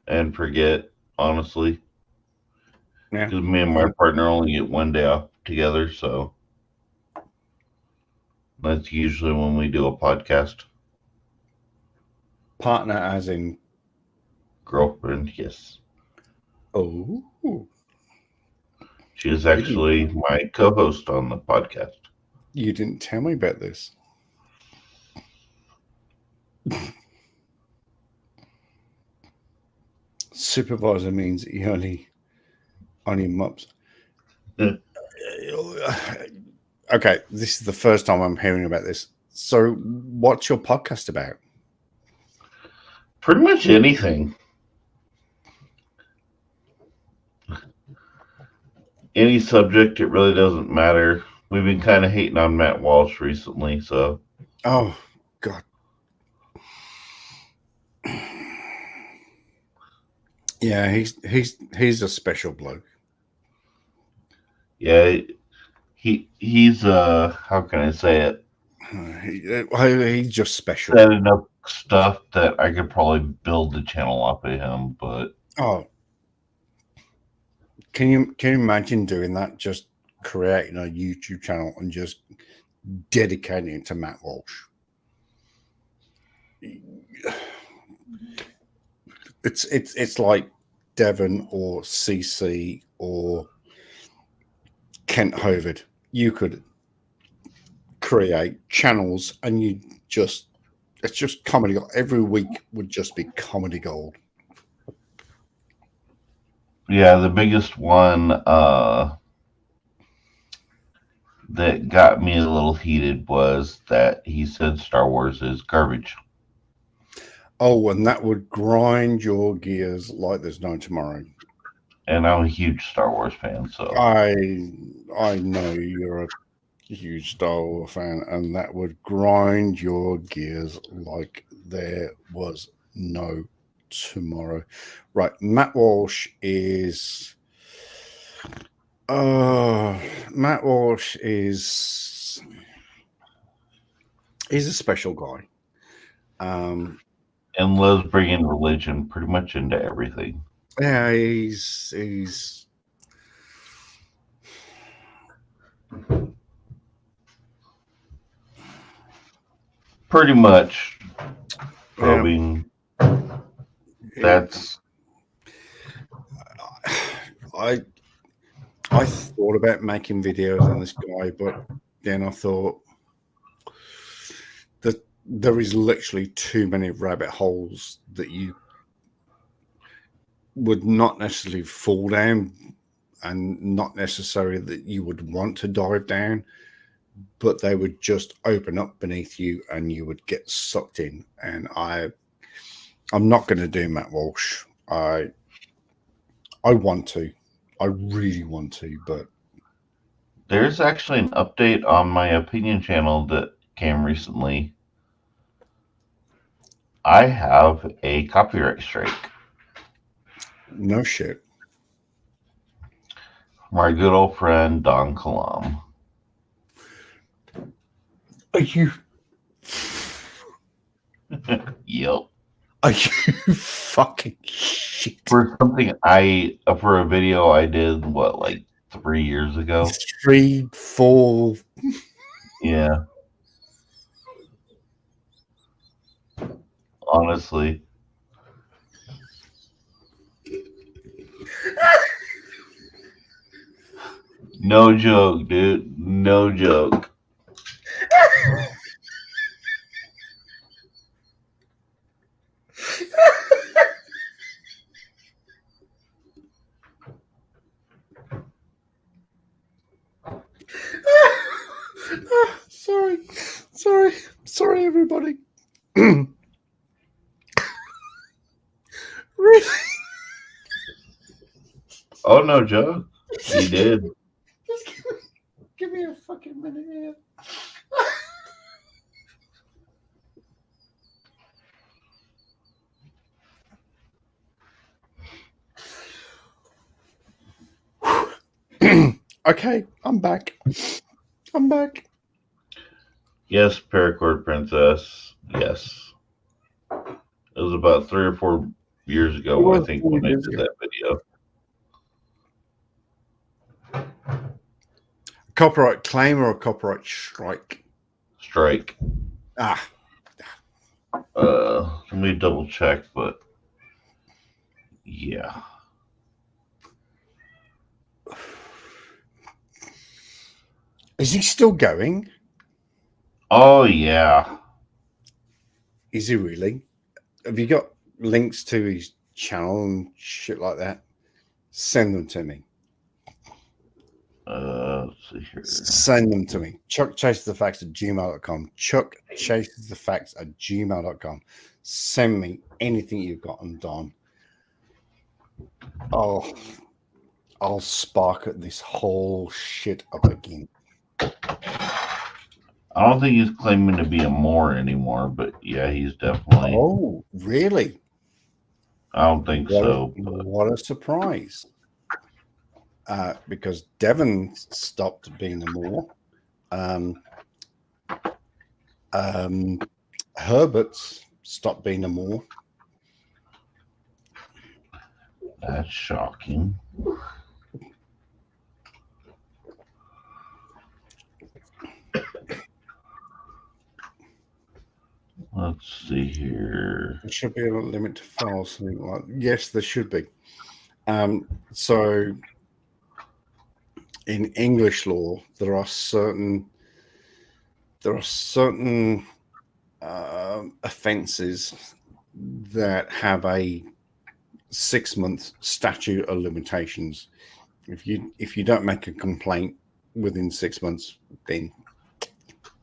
and forget, honestly. Yeah. Because me and my partner only get one day off together, so that's usually when we do a podcast. Partner as in girlfriend, yes. Oh, She is actually my co-host on the podcast. you didn't tell me about this. Supervisor means he only mops. Okay, this is the first time I'm hearing about this. So, what's your podcast about? Pretty much anything. Any subject, it really doesn't matter. We've been kind of hating on Matt Walsh recently, so. Oh, God. Yeah, he's a special bloke. Yeah, he's how can I say it? He's just special. Said enough stuff that I could probably build the channel off of him, but Oh, can you imagine doing that? Just creating a YouTube channel and just dedicating it to Matt Walsh. It's like Devon or CC or Kent Hovard. You could create channels and it's just comedy gold. Every week would just be comedy gold. yeah, the biggest one that got me a little heated was that he said Star Wars is garbage. Oh, and that would grind your gears like there's no tomorrow. And I'm a huge Star Wars fan, so I know you're a huge Star Wars fan, and that would grind your gears like there was no tomorrow. Right, Matt Walsh is he's a special guy. and loves bringing religion pretty much into everything. Yeah, he's Pretty much probing. That's I thought about making videos on this guy, but then I thought that there is literally too many rabbit holes that you would not necessarily fall down, and not necessarily that you would want to dive down, but they would just open up beneath you and you would get sucked in. And I'm not going to do Matt Walsh. I want to. I really want to, but there's actually an update on my opinion channel that came recently. I have a copyright strike. no shit. From our good old friend Don Kalam. Are you? Yep. Are you fucking shit? For a video I did, like 3 years ago? 3, 4. Yeah. Honestly. No joke, dude. No joke. Sorry, everybody. Really? Oh, no joke. He did. Just give me a fucking minute here. Okay, I'm back. Yes, Paracord Princess. Yes. It was about 3 or 4 years ago, I think, when I did that video. Copyright claim or a copyright strike? Strike. Ah. Let me double check, but Yeah. Is he still going? Oh yeah. Is he really? Have you got links to his channel and shit like that? Send them to me. Let's see here. Send them to me. chuckchasesthefacts@gmail.com. chuckchasesthefacts@gmail.com. Send me anything you've got on Don. I'll spark at this whole shit up again. I don't think he's claiming to be a Moor anymore, but yeah, he's definitely. Oh, really? I don't think so. But What a surprise. Because Devon stopped being a Moor. Herbert's stopped being a Moor. that's shocking. Let's see here. There should be a limit to files, something like yes, there should be. So in English law, there are certain offences that have a 6-month statute of limitations. If you don't make a complaint within 6 months, then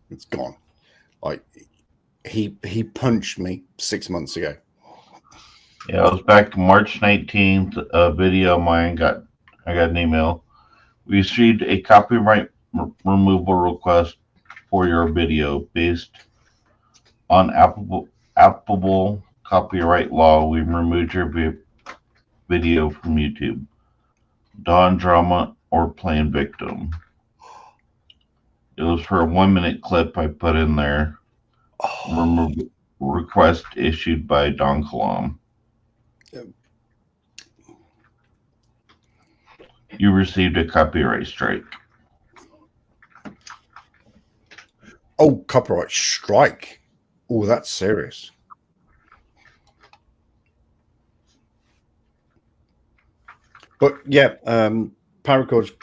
it's gone. Like he punched me 6 months ago. Yeah, it was back March 19th. A video of mine I got an email. We received a copyright removal request for your video based on applicable copyright law. We removed your video from YouTube. Dawn drama or playing victim. It was for a 1-minute clip I put in there. Request issued by Don Kalam. You received a copyright strike. Oh, copyright strike. Oh, that's serious. But yeah, Paracord's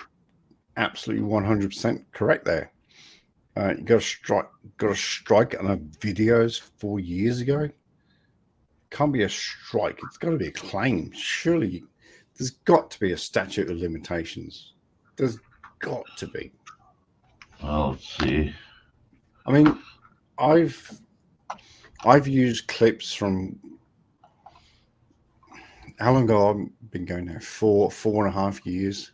absolutely 100% correct there. You got a strike on a videos 4 years ago. Can't be a strike. It's got to be a claim. Surely, there's got to be a statute of limitations. There's got to be. Well, let's see. I mean, I've used clips from how long ago I've been going now? 4.5 years.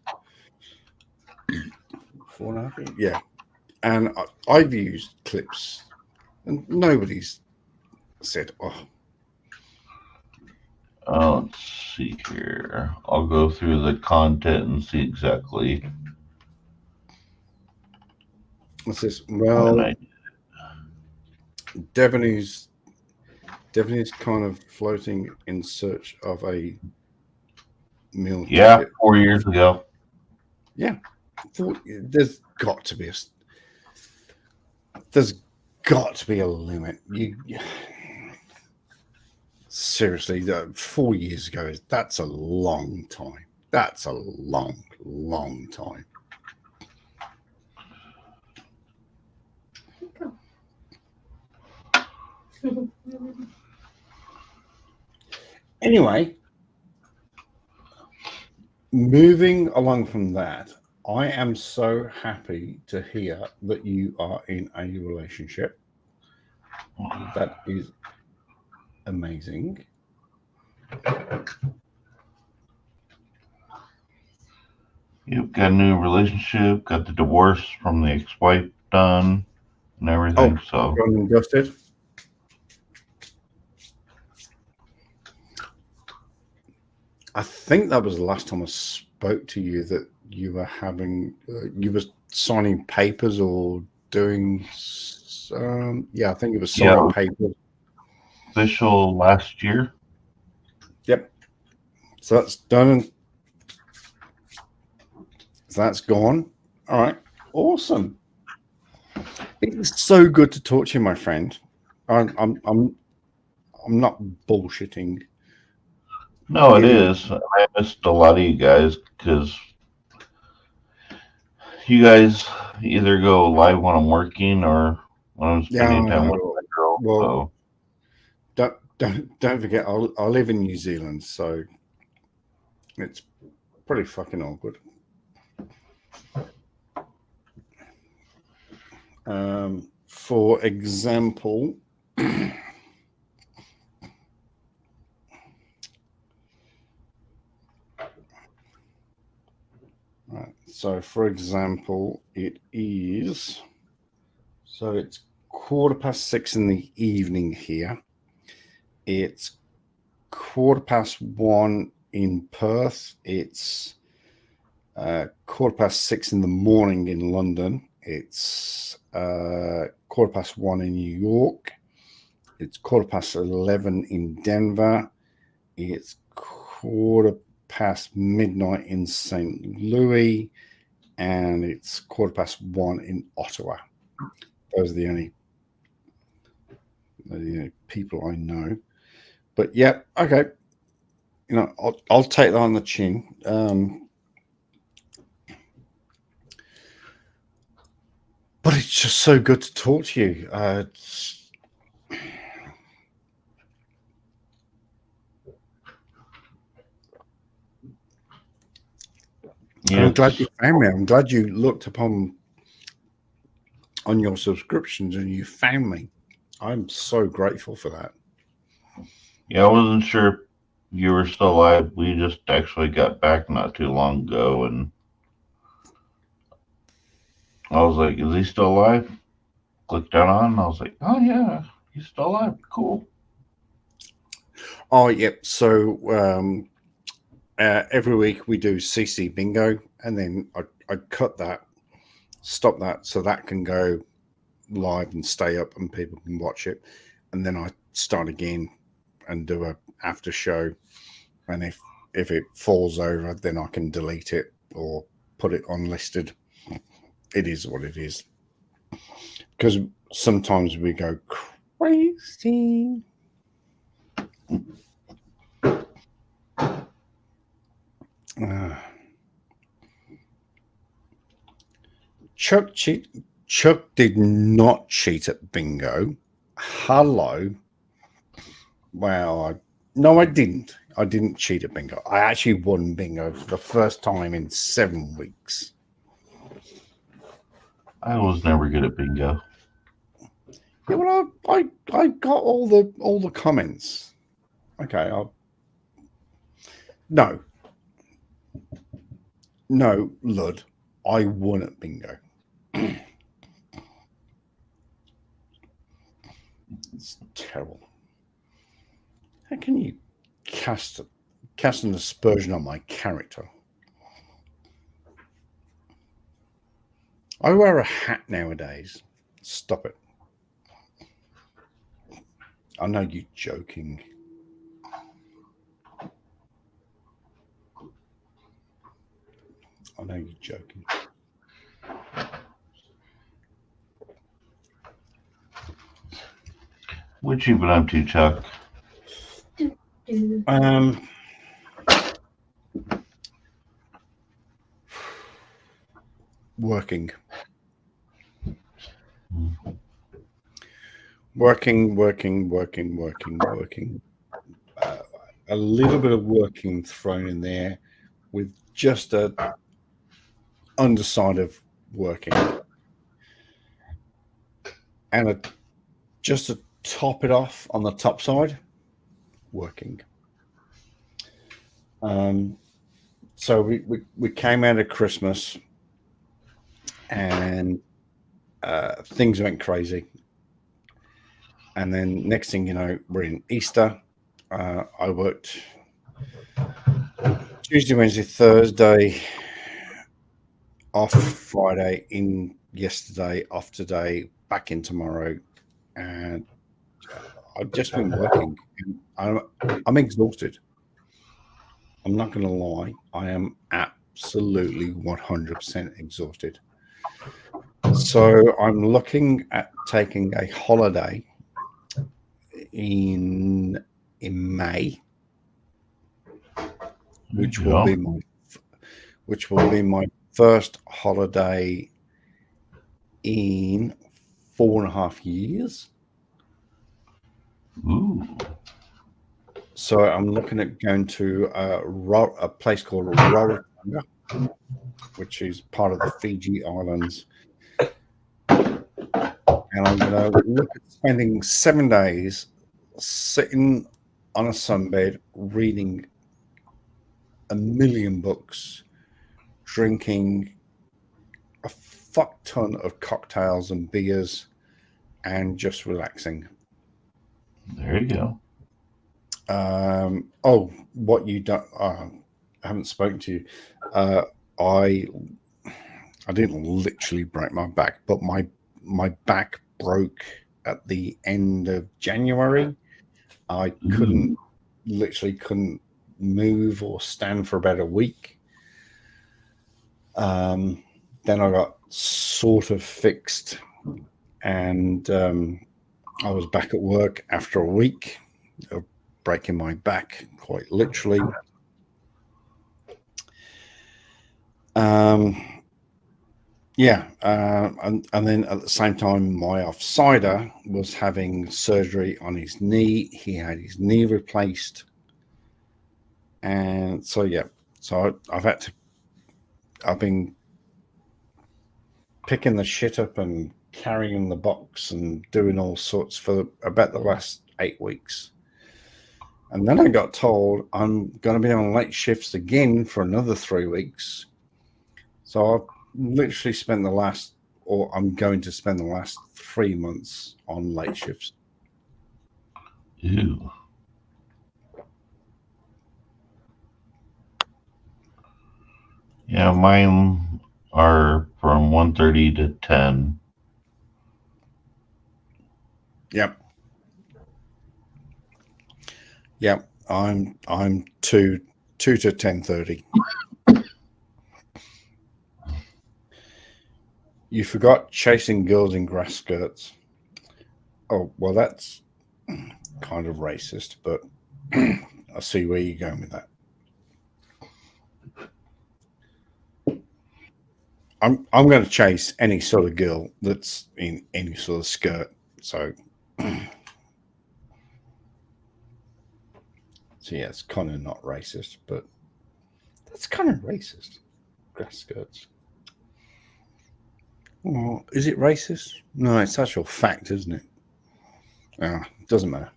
4.5 years? Yeah. And I've used clips and nobody's said, oh. Let's see here. I'll go through the content and see exactly. What's this? Well, Devon is kind of floating in search of a meal. Yeah, 4 years ago. Yeah. There's got to be a limit. Seriously, 4 years ago, that's a long time. That's a long, long time. Anyway, moving along from that, I am so happy to hear that you are in a relationship. That is amazing. You've got a new relationship, got the divorce from the ex-wife done and everything. So done and dusted. I think that was the last time I spoke to you that you were having, you were signing papers or doing, yeah, I think it was signing papers. Official last year. Yep. So that's done. And so that's gone. All right. Awesome. It's so good to talk to you, my friend. I'm not bullshitting. No, it Giving, is. I missed a lot of you guys because you guys either go live when I'm working or when I'm yeah, spending I time with know. my girl. Well, So don't forget, I live in New Zealand, so it's pretty fucking awkward. For example, right, so for example, it's 6:15 in the evening here. It's 1:15 in Perth. It's 6:15 in the morning in London. It's 1:15 in New York. It's 11:15 in Denver. It's midnight in St. Louis, and it's 1:15 in Ottawa. Those are the only people I know. But yeah, okay. I'll take that on the chin. But it's just so good to talk to you. yeah, I'm glad you found me. I'm glad you looked on your subscriptions and you found me. I'm so grateful for that. yeah, I wasn't sure if you were still alive. We just actually got back not too long ago, and I was like, "Is he still alive?" Clicked down on, and I was like, "Oh yeah, he's still alive. Cool." Oh, yep. So every week we do CC bingo, and then I cut that, stop that, so that can go live and stay up, and people can watch it. And then I start again and do a after show. And if it falls over, then I can delete it or put it unlisted. It is what it is. Because sometimes we go crazy. Chuck did not cheat at bingo. Hello. Well, no, I didn't. I didn't cheat at bingo. I actually won bingo for the first time in 7 weeks. I was never good at bingo. Yeah, well, I got all the comments. Okay, no, Lud, I won at bingo. It's terrible. How can you cast an aspersion on my character? I wear a hat nowadays. Stop it. I know you're joking. I know you're joking. What you been up to, Chuck? Working. A little bit of working thrown in there with just a underside of working. And just to top it off on the top side, working. So we came out of Christmas and things went crazy. And then next thing you know, we're in Easter. I worked Tuesday, Wednesday, Thursday, off Friday, in yesterday, off today, back in tomorrow. And I've just been working. And I'm exhausted. I'm not going to lie. I am absolutely 100% exhausted. So I'm looking at taking a holiday in May, which will be my first holiday in 4.5 years. Ooh. So I'm looking at going to a place called Rarotonga, which is part of the Fiji Islands. And I'm going to look at spending 7 days sitting on a sunbed, reading a million books, drinking a fuck ton of cocktails and beers, and just relaxing. There you go. What you don't? I haven't spoken to you. I didn't literally break my back, but my back broke at the end of January. I couldn't move or stand for about a week. Then I got sort of fixed, and I was back at work after a week of breaking my back, quite literally. And then at the same time, my offsider was having surgery on his knee. He had his knee replaced. And so I've been picking the shit up and carrying the box and doing all sorts for about the last 8 weeks. And then I got told I'm going to be on late shifts again for another 3 weeks. So I've literally spent I'm going to spend the last 3 months on late shifts. Ew. Yeah, mine are from 1:30 to 10. Yep. I'm 2 to 10:30. You forgot chasing girls in grass skirts. Oh, well, that's kind of racist, but I see where you're going with that. I'm going to chase any sort of girl that's in any sort of skirt. So yeah, it's kind of not racist, but that's kind of racist. Grass skirts. Well, is it racist? No, it's actual fact, isn't it? It doesn't matter.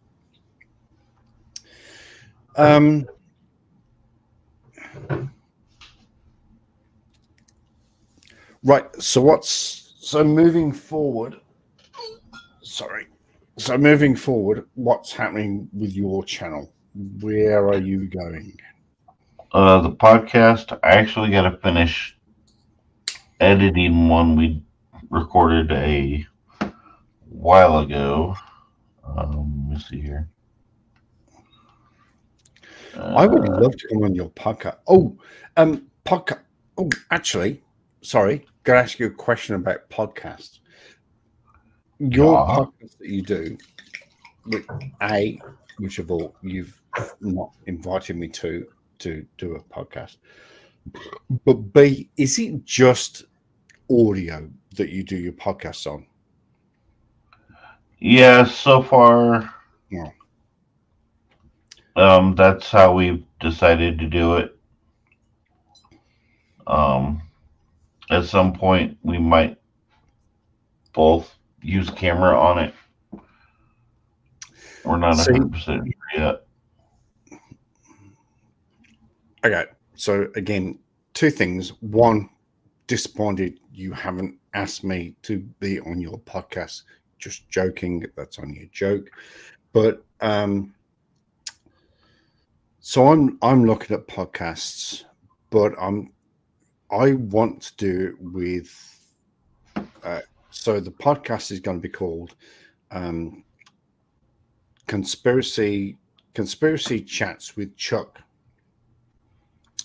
Right. So moving forward. Sorry. So moving forward, what's happening with your channel? Where are you going? The podcast, I actually got to finish editing one we recorded a while ago. Let me see here. I would love to come on your podcast. Podcast. Oh, actually, sorry, got to ask you a question about podcasts. Your podcast that you do, which of all you've not invited me to do a podcast, but B, is it just audio that you do your podcasts on? Yeah, so far, No. That's how we've decided to do it. At some point, we might both use camera on it. We're not 100% sure yet. Okay, so again, 2 things. One, disappointed you haven't asked me to be on your podcast. Just joking, that's only a joke. But so I'm looking at podcasts, but I want to do it with. So the podcast is going to be called Conspiracy Chats with Chuck.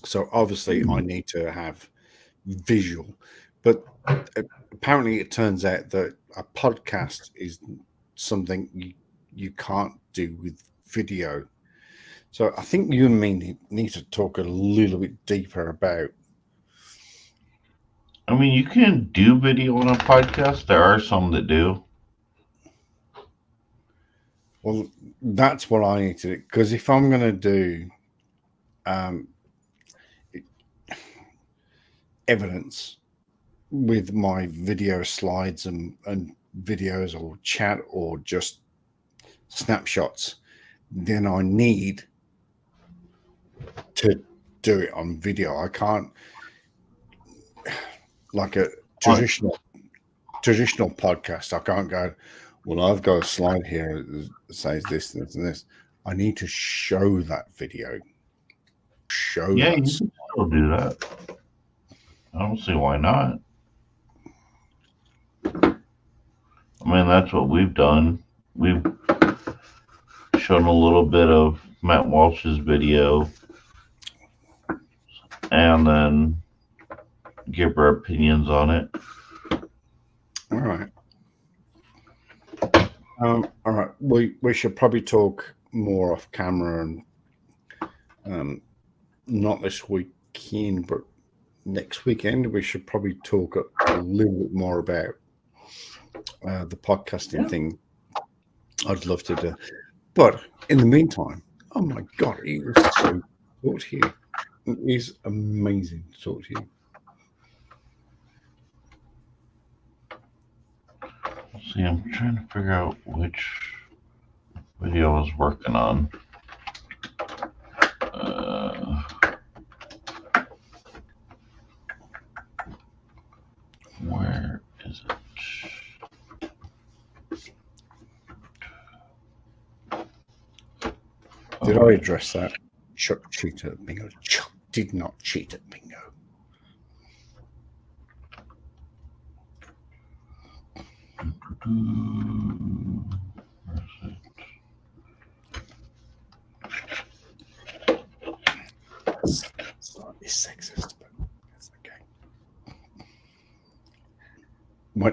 So obviously I need to have visual, but apparently it turns out that a podcast is something you can't do with video. So I think you and me need to talk a little bit deeper about. I mean, you can do video on a podcast. There are some that do. Well, that's what I need to do, because if I'm going to do evidence with my video slides and videos or chat or just snapshots, then I need to do it on video. I can't, like a traditional podcast, I can't go, well, I've got a slide here that says this and this and this. I need to show that video. Yeah, you can still do that. I don't see why not. I mean, that's what we've done. We've shown a little bit of Matt Walsh's video and then give our opinions on it. All right. All right. We should probably talk more off camera and not this weekend, but next weekend we should probably talk a little bit more about the podcasting thing. I'd love to do, but in the meantime, oh my God, it was so good to talk to you. It is amazing to talk to you. See, I'm trying to figure out which video I was working on. Where is it? Did I address that? Chuck cheated at bingo. Chuck did not cheat at bingo. Where is it? Slightly sexist, but that's okay.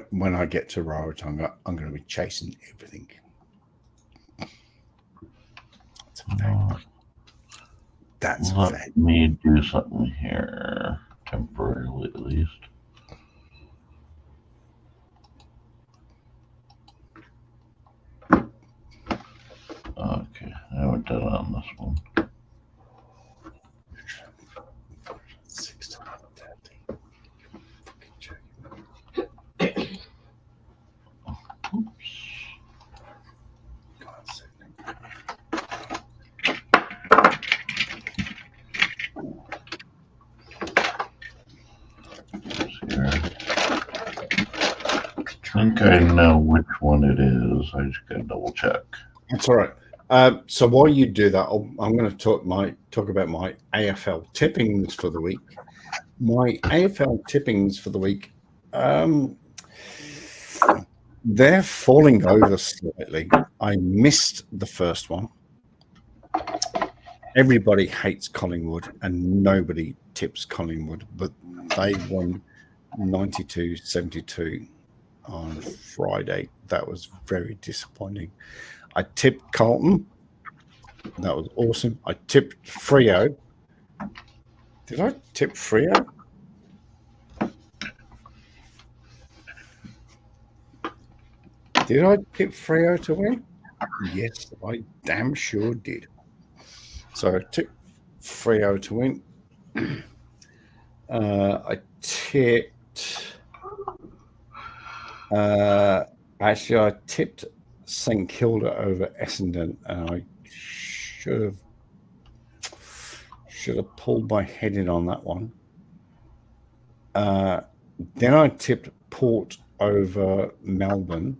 When I get to Road, I'm going to be chasing everything. That's a fact. Let me do something here, temporarily at least. Okay, I haven't done it on this one. 16:30. Fucking check. Oops. God save me. Here. I think I know which one it is. I just gotta double check. That's all right. So while you do that, I'm going to talk about my AFL tippings for the week. My AFL tippings for the week, they're falling over slightly. I missed the first one. Everybody hates Collingwood and nobody tips Collingwood, but they won 92-72 on Friday. That was very disappointing. I tipped Carlton. That was awesome. I tipped Freo. Did I tip Freo? Did I tip Freo to win? Yes, I damn sure did. So I tipped Freo to win. I tipped. Actually, I tipped St Kilda over Essendon, and I should have pulled my head in on that one. Then I tipped Port over Melbourne.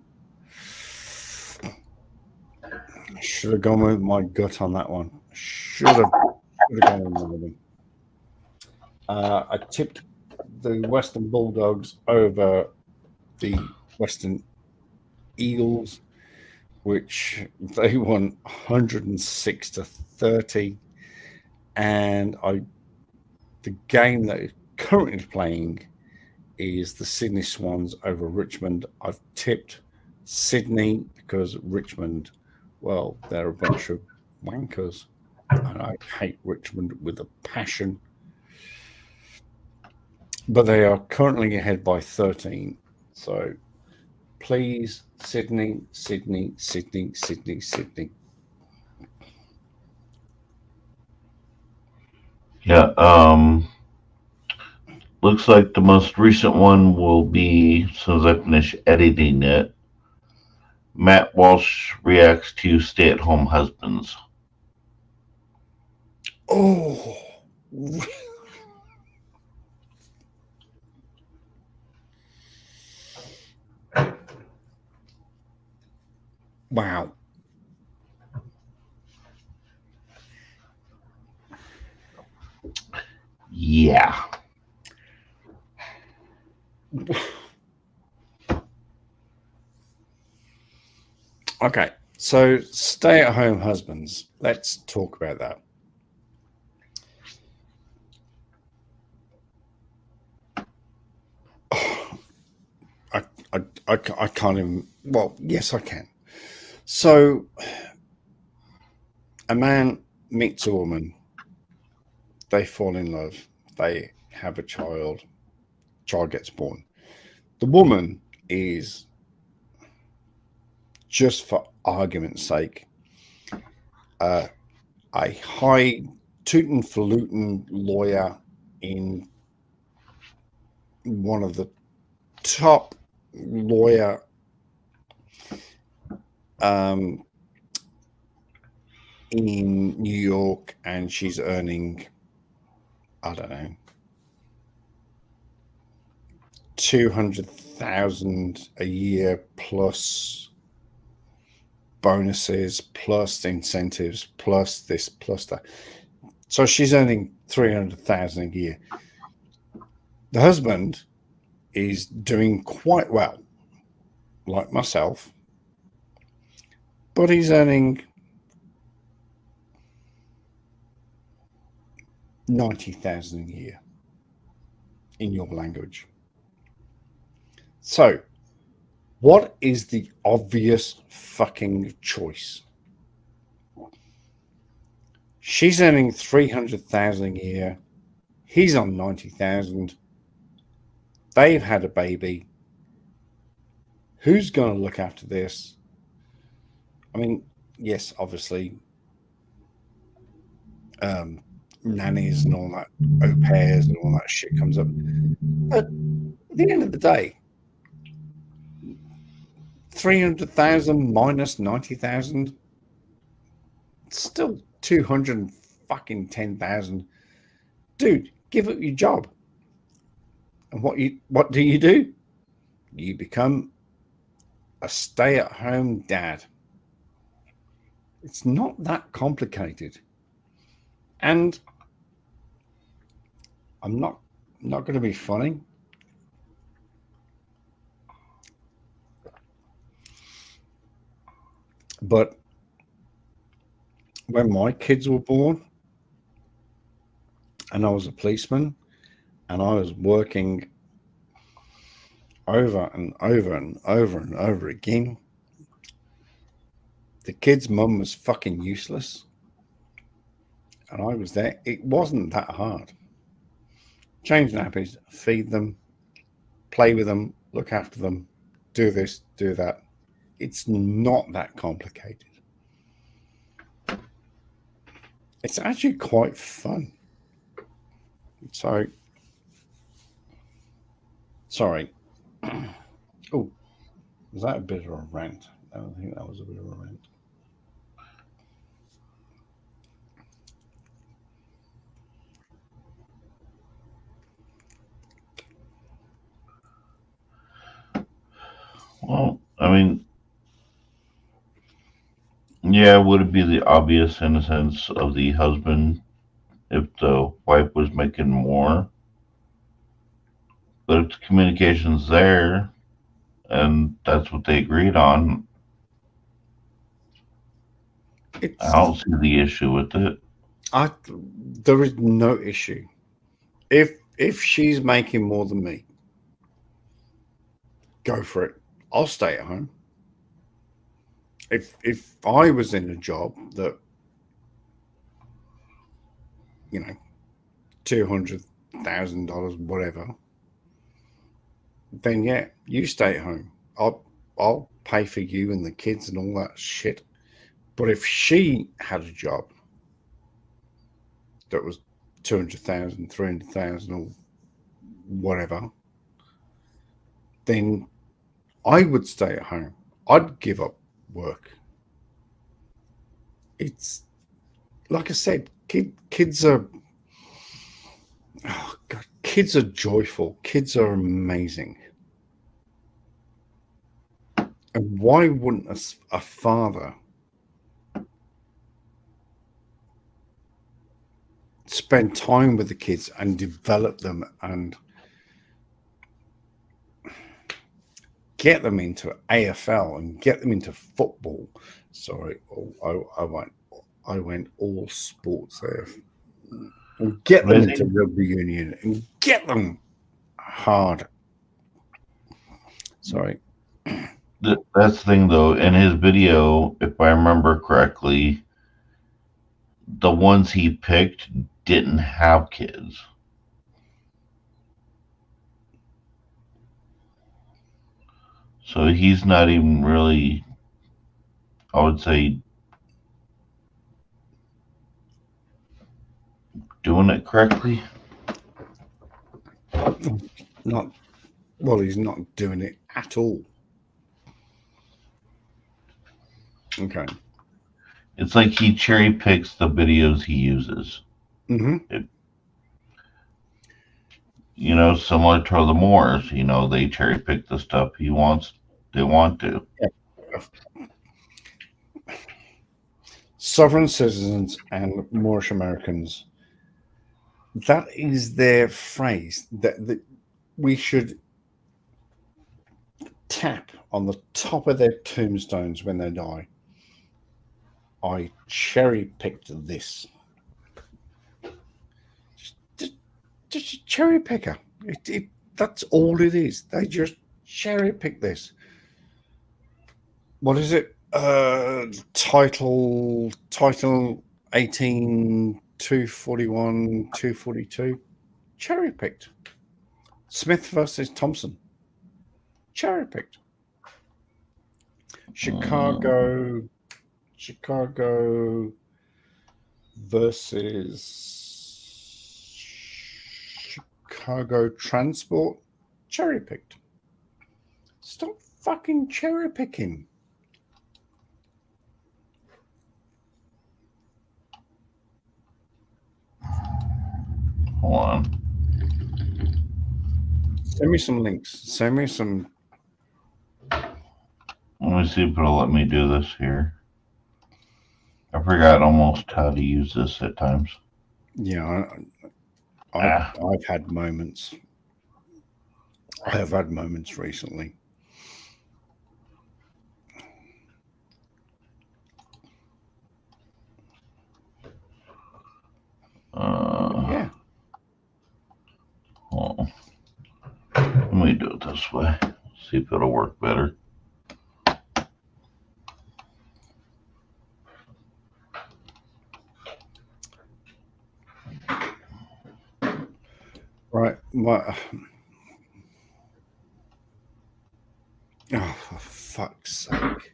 I should have gone with my gut on that one. Should have gone with Melbourne. I tipped the Western Bulldogs over the Western Eagles, which they won 106-30, and the game that is currently playing is the Sydney Swans over Richmond. I've tipped Sydney because Richmond, well, they're a bunch of wankers, and I hate Richmond with a passion. But they are currently ahead by 13. So please, Sydney, Sydney, Sydney, Sydney, Sydney. Yeah. Looks like the most recent one will be, as soon as I finish editing it, Matt Walsh reacts to stay-at-home husbands. Oh, wow. Yeah. Okay, so stay-at-home husbands. Let's talk about that. I can't even. Well, yes, I can. So, a man meets a woman. They fall in love. They have a child. Child gets born. The woman is, just for argument's sake, a high tootin' lawyer in one of the top lawyer in New York, and she's earning, I don't know, 200,000 a year plus bonuses, plus incentives, plus this, plus that. So she's earning 300,000 a year. The husband is doing quite well, like myself, but he's earning 90,000 a year in your language. So, what is the obvious fucking choice? She's earning 300,000 a year. He's on 90,000. They've had a baby. Who's going to look after this? I mean, yes, obviously, nannies and all that, au pairs and all that shit comes up. But at the end of the day, 300,000 minus 90,000, still 210,000. Dude, give up your job. And what do? You become a stay-at-home dad. It's not that complicated. And I'm not going to be funny. But when my kids were born and I was a policeman and I was working over and over and over and over again, the kid's mum was fucking useless. And I was there. It wasn't that hard. Change nappies, feed them, play with them, look after them, do this, do that. It's not that complicated. It's actually quite fun. So, sorry. Oh, was that a bit of a rant? I don't think that was a bit of a rant. Well, I mean, yeah, would it be the obvious in a sense of the husband if the wife was making more? But if the communication's there and that's what they agreed on, I don't see the issue with it. There is no issue. If she's making more than me, go for it. I'll stay at home. If I was in a job that $200,000, whatever, then yeah, you stay at home. I'll pay for you and the kids and all that shit. But if she had a job that was 200,000, 300,000, or whatever, then I would stay at home. I'd give up work. It's like I said, kids are, oh God, kids are joyful. Kids are amazing. And why wouldn't a father spend time with the kids and develop them and get them into AFL and get them into football? Sorry, I went all sports there. And get them into rugby union and get them hard. Sorry. That's the thing, though. In his video, if I remember correctly, the ones he picked didn't have kids. So he's not even really, I would say, doing it correctly. He's not doing it at all. Okay. It's like he cherry picks the videos he uses. Mm-hmm. Similar to the Moors, they cherry pick the stuff they want to. Yeah. Sovereign citizens and Moorish Americans, that is their phrase, that we should tap on the top of their tombstones when they die. I cherry picked this. Just a cherry picker. That's all it is. They just cherry pick this. What is it? Title 18, 241, 242. Cherry picked. Smith versus Thompson. Cherry picked. Chicago versus Chicago Transport. Cherry picked. Stop fucking cherry picking. Hold on. Send me some links. Send me some. Let me see if it'll let me do this here. I forgot almost how to use this at times. Yeah, I've had moments. I have had moments recently. Yeah. Oh. Let me do it this way. See if it'll work better. Right. Oh, for fuck's sake.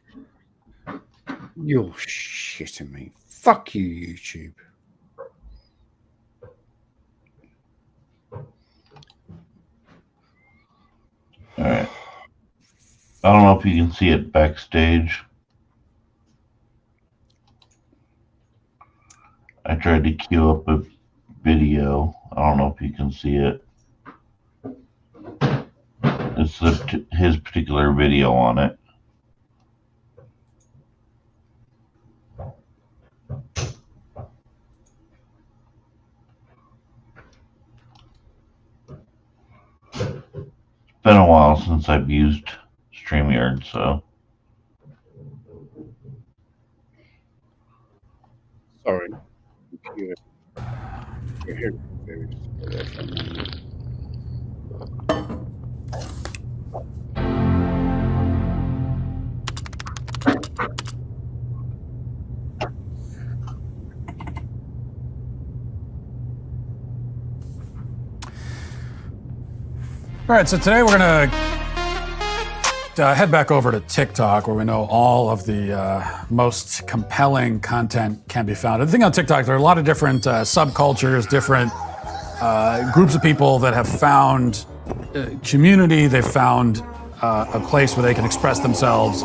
You're shitting me. Fuck you, YouTube. All right. I don't know if you can see it backstage. I tried to queue up a video. I don't know if you can see it. It's his particular video on it. It's been a while since I've used StreamYard, so. Sorry. You're here. All right, so today we're going to head back over to TikTok, where we know all of the most compelling content can be found. The thing on TikTok, there are a lot of different subcultures, different groups of people that have found community. They've found a place where they can express themselves.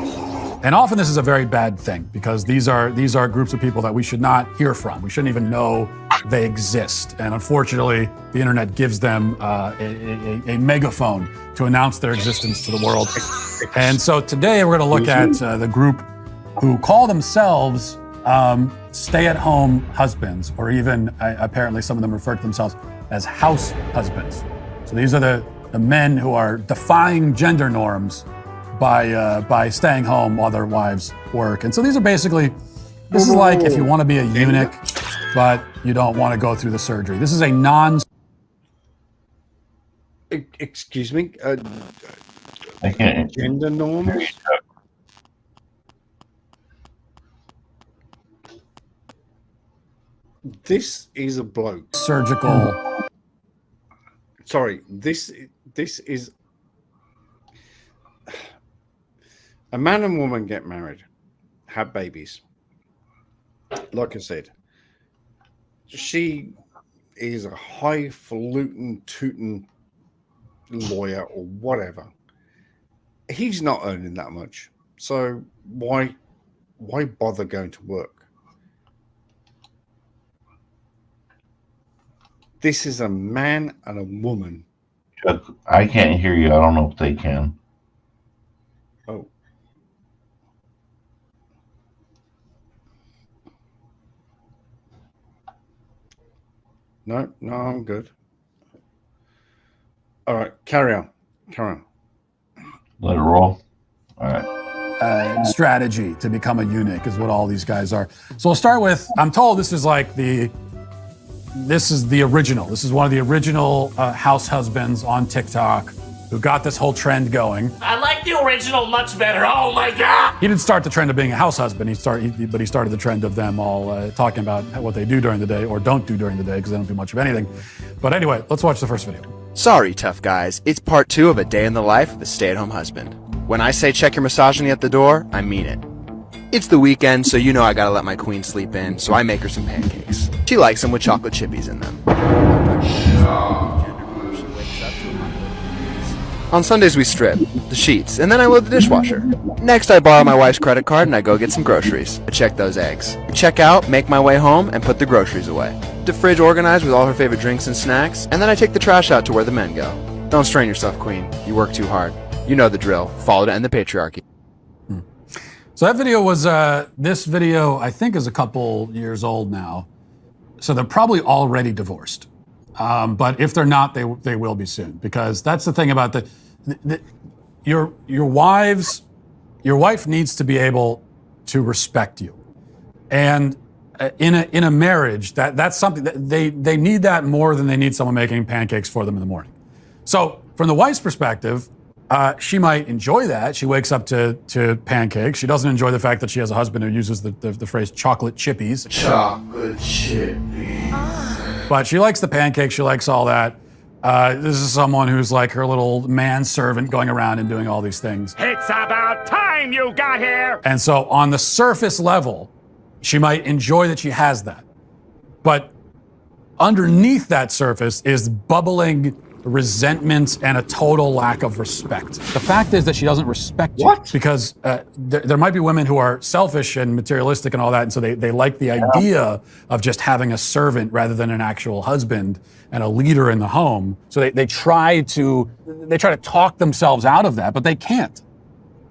And often this is a very bad thing, because these are groups of people that we should not hear from. We shouldn't even know they exist. And unfortunately, the internet gives them a megaphone to announce their existence to the world. And so today we're going to look at the group who call themselves stay-at-home husbands, or even apparently some of them refer to themselves as house husbands. So these are the men who are defying gender norms by staying home while their wives work. And so these are basically, this is like if you want to be a eunuch, but you don't want to go through the surgery. This is a Excuse me? I can't. Gender norms? This is a bloke. surgical. Sorry, this is a man and woman get married, have babies. Like I said, she is a highfalutin, tootin' lawyer or whatever. He's not earning that much, so why bother going to work? This is a man and a woman. Chuck, I can't hear you. I don't know if they can. Oh. No, I'm good. All right, carry on. Let it roll. All right. Strategy to become a eunuch is what all these guys are. So we'll start with, I'm told this is like this is the original. This is one of the original house husbands on TikTok who got this whole trend going. I like the original much better. Oh my God. He didn't start the trend of being a house husband. But he started the trend of them all talking about what they do during the day or don't do during the day, because they don't do much of anything. But anyway, let's watch the first video. Sorry, tough guys. It's part 2 of a day in the life of a stay-at-home husband. When I say check your misogyny at the door, I mean it. It's the weekend, so you know I gotta let my queen sleep in, so I make her some pancakes. She likes them with chocolate chippies in them. On Sundays we strip, the sheets, and then I load the dishwasher. Next I borrow my wife's credit card and I go get some groceries. I check those eggs. Check out, make my way home, and put the groceries away. The fridge organized with all her favorite drinks and snacks, and then I take the trash out to where the men go. Don't strain yourself, queen. You work too hard. You know the drill. Follow to end the patriarchy. So that video was, this video I think is a couple years old now. So they're probably already divorced. But if they're not, they will be soon, because that's the thing about your wife needs to be able to respect you. And in a marriage, that's something that they need that more than they need someone making pancakes for them in the morning. So from the wife's perspective, she might enjoy that. She wakes up to pancakes. She doesn't enjoy the fact that she has a husband who uses the phrase chocolate chippies. Chocolate chippies. But she likes the pancakes. She likes all that. This is someone who's like her little manservant going around and doing all these things. It's about time you got here. And so on the surface level, she might enjoy that she has that. But underneath that surface is bubbling resentment and a total lack of respect. The fact is that she doesn't respect you. What? Because there might be women who are selfish and materialistic and all that, and so they like the idea of just having a servant rather than an actual husband and a leader in the home. So they try to talk themselves out of that, but they can't,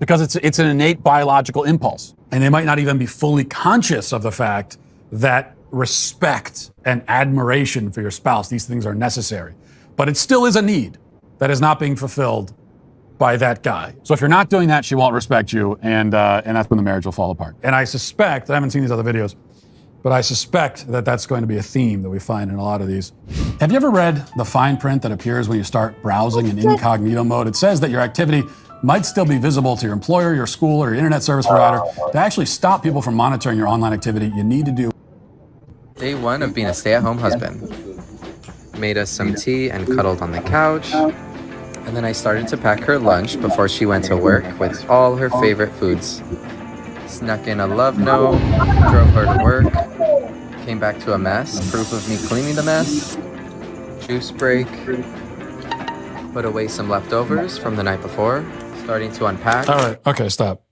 because it's an innate biological impulse. And they might not even be fully conscious of the fact that respect and admiration for your spouse, these things are necessary. But it still is a need that is not being fulfilled by that guy. So if you're not doing that, she won't respect you, and that's when the marriage will fall apart. And I suspect, I haven't seen these other videos, but I suspect that that's going to be a theme that we find in a lot of these. Have you ever read the fine print that appears when you start browsing in incognito mode? It says that your activity might still be visible to your employer, your school, or your internet service provider. To actually stop people from monitoring your online activity, you need to do Day 1 of being a stay-at-home husband. Made us some tea and cuddled on the couch. And then I started to pack her lunch before she went to work with all her favorite foods. Snuck in a love note, drove her to work, came back to a mess, proof of me cleaning the mess, juice break, put away some leftovers from the night before, starting to unpack. All right. Okay, stop.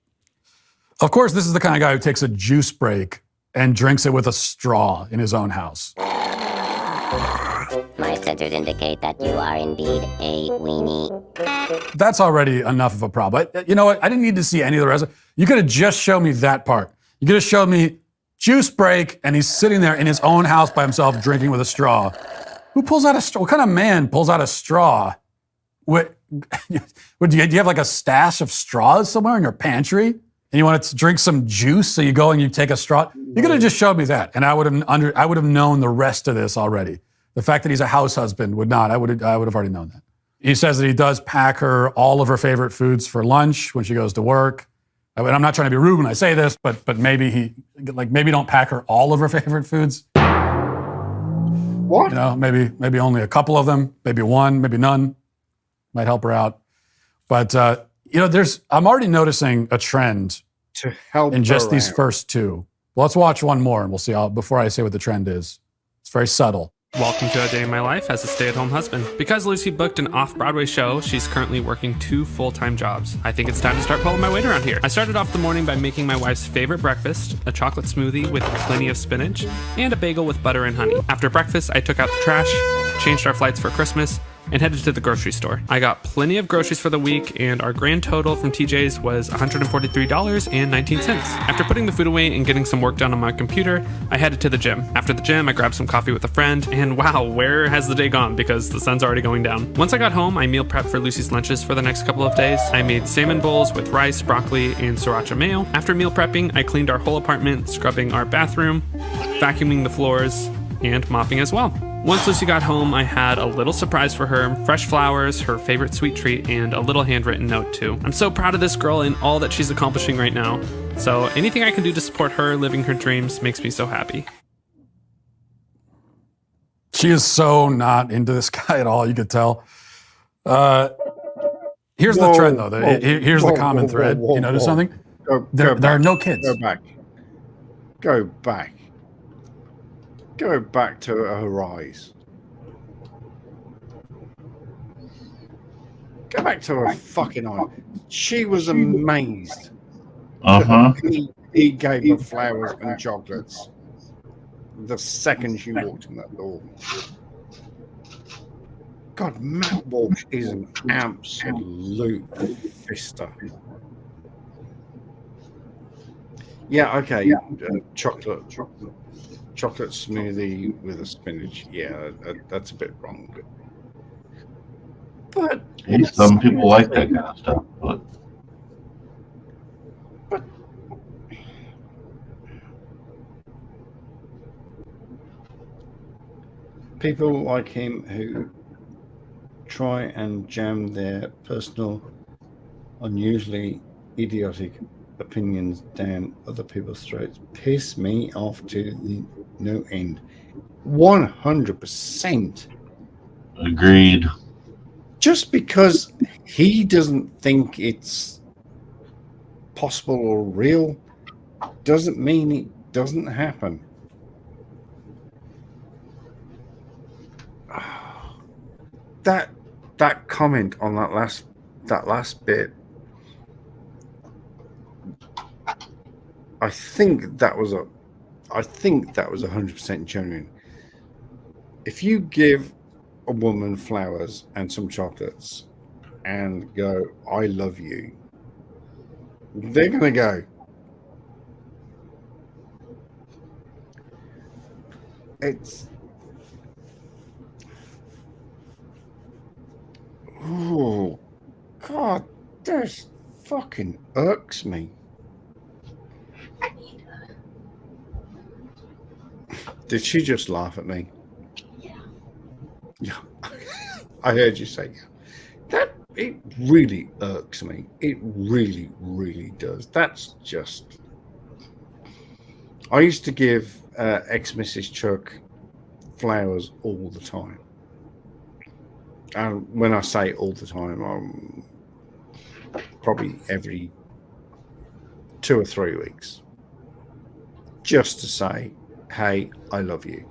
Of course, this is the kind of guy who takes a juice break and drinks it with a straw in his own house. My sensors indicate that you are indeed a weenie. That's already enough of a problem. But you know what? I didn't need to see any of the rest. You could have just shown me that part. You could have showed me juice break, and he's sitting there in his own house by himself drinking with a straw. Who pulls out a straw? What kind of man pulls out a straw? What, do you have like a stash of straws somewhere in your pantry? And you want to drink some juice, so you go and you take a straw? You could have just showed me that, and I would have known the rest of this already. The fact that he's a house husband would not. I would have already known that. He says that he does pack her all of her favorite foods for lunch when she goes to work. I mean, I'm not trying to be rude when I say this, but maybe maybe don't pack her all of her favorite foods. What? You know, maybe only a couple of them, maybe one, maybe none. Might help her out. But you know, I'm already noticing a trend To help in just her these out. first two. Well, let's watch one more and we'll see. Before I say what the trend is, it's very subtle. Welcome to a day in my life as a stay-at-home husband. Because Lucy booked an off-Broadway show, she's currently working 2 full-time jobs. I think it's time to start pulling my weight around here. I started off the morning by making my wife's favorite breakfast, a chocolate smoothie with plenty of spinach, and a bagel with butter and honey. After breakfast, I took out the trash, changed our flights for Christmas, and headed to the grocery store. I got plenty of groceries for the week, and our grand total from TJ's was $143.19. After putting the food away and getting some work done on my computer, I headed to the gym. After the gym, I grabbed some coffee with a friend, and wow, where has the day gone? Because the sun's already going down. Once I got home, I meal prepped for Lucy's lunches for the next couple of days. I made salmon bowls with rice, broccoli, and sriracha mayo. After meal prepping, I cleaned our whole apartment, scrubbing our bathroom, vacuuming the floors, and mopping as well. Once Lucy got home, I had a little surprise for her, fresh flowers, her favorite sweet treat, and a little handwritten note too. I'm so proud of this girl and all that she's accomplishing right now. So anything I can do to support her living her dreams makes me so happy. She is so not into this guy at all, you could tell. Here's the trend, though. Here's the common thread. You notice something? There are no kids. Go back. Go back. Go back to her eyes. Go back to her fucking eyes. She was amazed. He gave her flowers and chocolates the second she walked in that door. God, Matt Walsh is an absolute fister. Yeah, okay. Chocolate smoothie with a spinach. Yeah, that's a bit wrong. But Some people like that kind of stuff, but people like him who try and jam their personal, unusually idiotic opinions down other people's throats piss me off to the no end. 100%. agreed. Just because he doesn't think it's possible or real doesn't mean it doesn't happen. That comment on that last bit, I think that was 100% genuine. If you give a woman flowers and some chocolates and go, "I love you," they're gonna go, oh God, this fucking irks me. Did she just laugh at me? Yeah. I heard you say that. It really irks me. It really, really does. That's just. I used to give ex-Mrs. Chuck flowers all the time. And when I say all the time, I'm probably every 2 or 3 weeks, just to say, hey, I love you.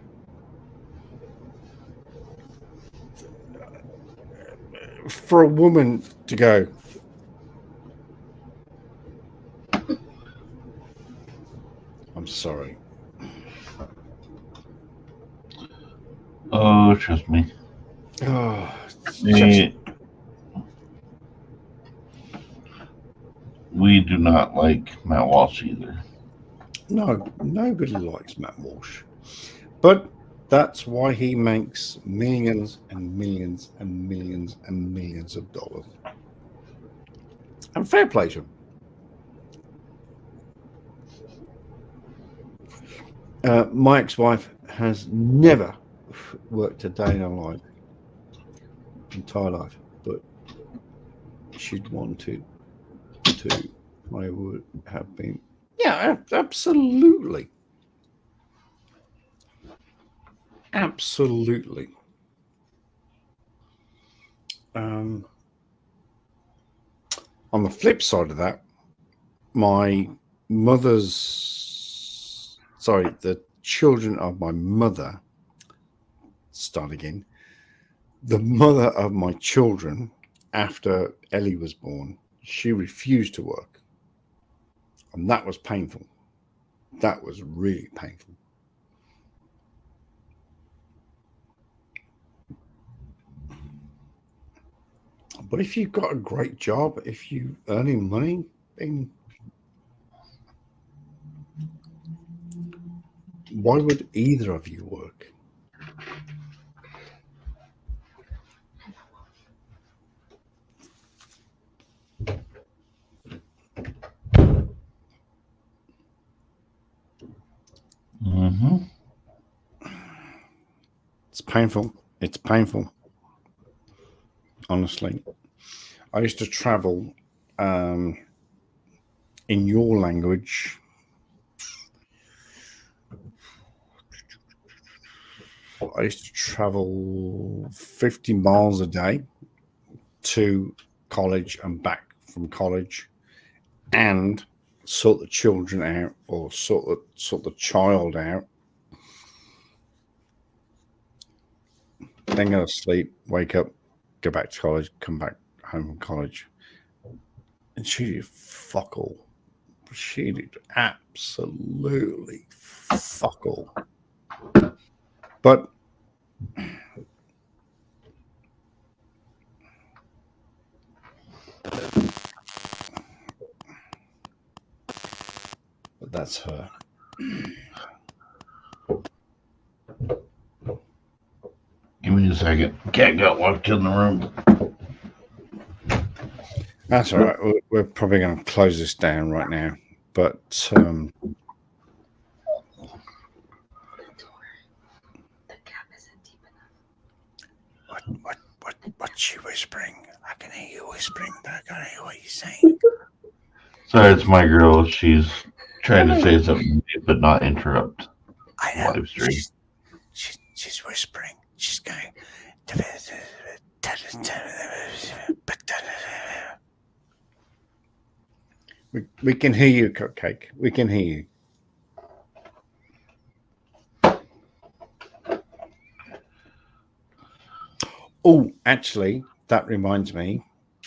For a woman to go, I'm sorry. Oh, trust me. Oh, We do not like Matt Walsh either. No, nobody likes Matt Walsh. But that's why he makes millions and millions and millions and millions of dollars. And fair play to him. My ex-wife has never worked a day in her life, entire life, but she'd wanted to. I would have been. Yeah, absolutely. Absolutely. On the flip side of that, the children of my mother, start again, the mother of my children, after Ellie was born, she refused to work. And that was painful. That was really painful. But if you've got a great job, if you're earning money, then why would either of you work? Mm-hmm. It's painful. It's painful. Honestly. I used to travel in your language. I used to travel 50 miles a day to college and back from college and sort the children out or sort the child out. Then go to sleep, wake up, go back to college, come back home from college. And she did fuck all. She did absolutely fuck all. But that's her. Give me a second. Cat got walked in the room. That's all right. We're probably going to close this down right now. But what's she whispering? I can hear you whispering, but I can't hear what you're saying. Sorry, it's my girl. She's trying to say something, but not interrupt. I know. Live stream. She's whispering. She's going. We can hear you, Cupcake. We can hear you. Oh, actually, that reminds me.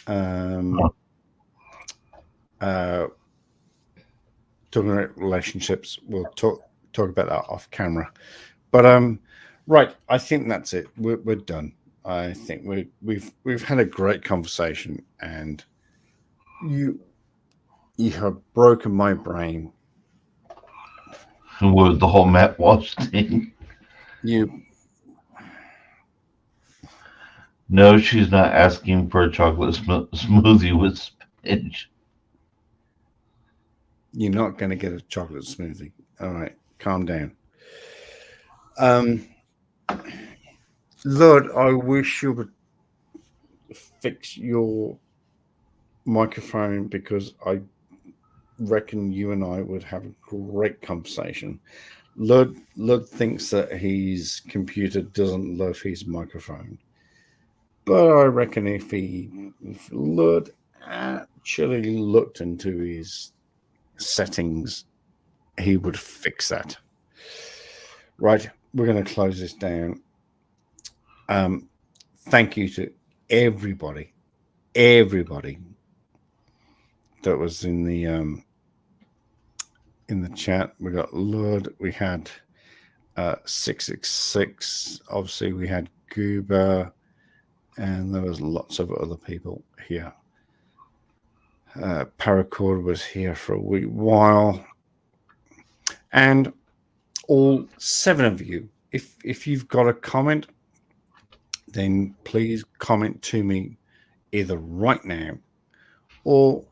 Talking about relationships, we'll talk about that off camera. But right, I think that's it. We're done. I think we've had a great conversation, and you have broken my brain. With the whole Matt Walsh thing. No, she's not asking for a chocolate smoothie with spinach. You're not going to get a chocolate smoothie. All right, calm down. Lord, I wish you would fix your microphone, because I reckon you and I would have a great conversation. Lud thinks that his computer doesn't love his microphone. But I reckon if Lud actually looked into his settings, he would fix that. Right, we're going to close this down. Thank you to everybody that was in the chat. We got Lud, we had 666, obviously we had Goober, and there was lots of other people here. Paracord was here for a wee while, and all 7 of you, if you've got a comment, then please comment to me either right now or,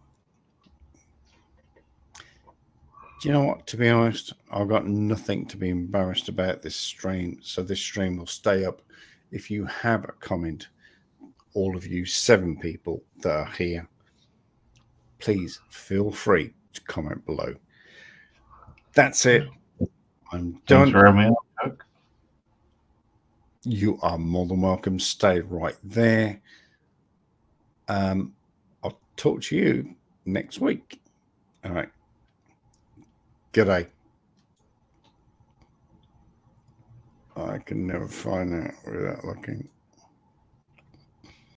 do you know what, to be honest, I've got nothing to be embarrassed about this stream, so this stream will stay up. If you have a comment, all of you 7 people that are here, please feel free to comment below. That's it. I'm done. Thanks for having me on, Chuck. You are more than welcome. Stay right there. I'll talk to you next week. All right. Good day. I can never find that without looking.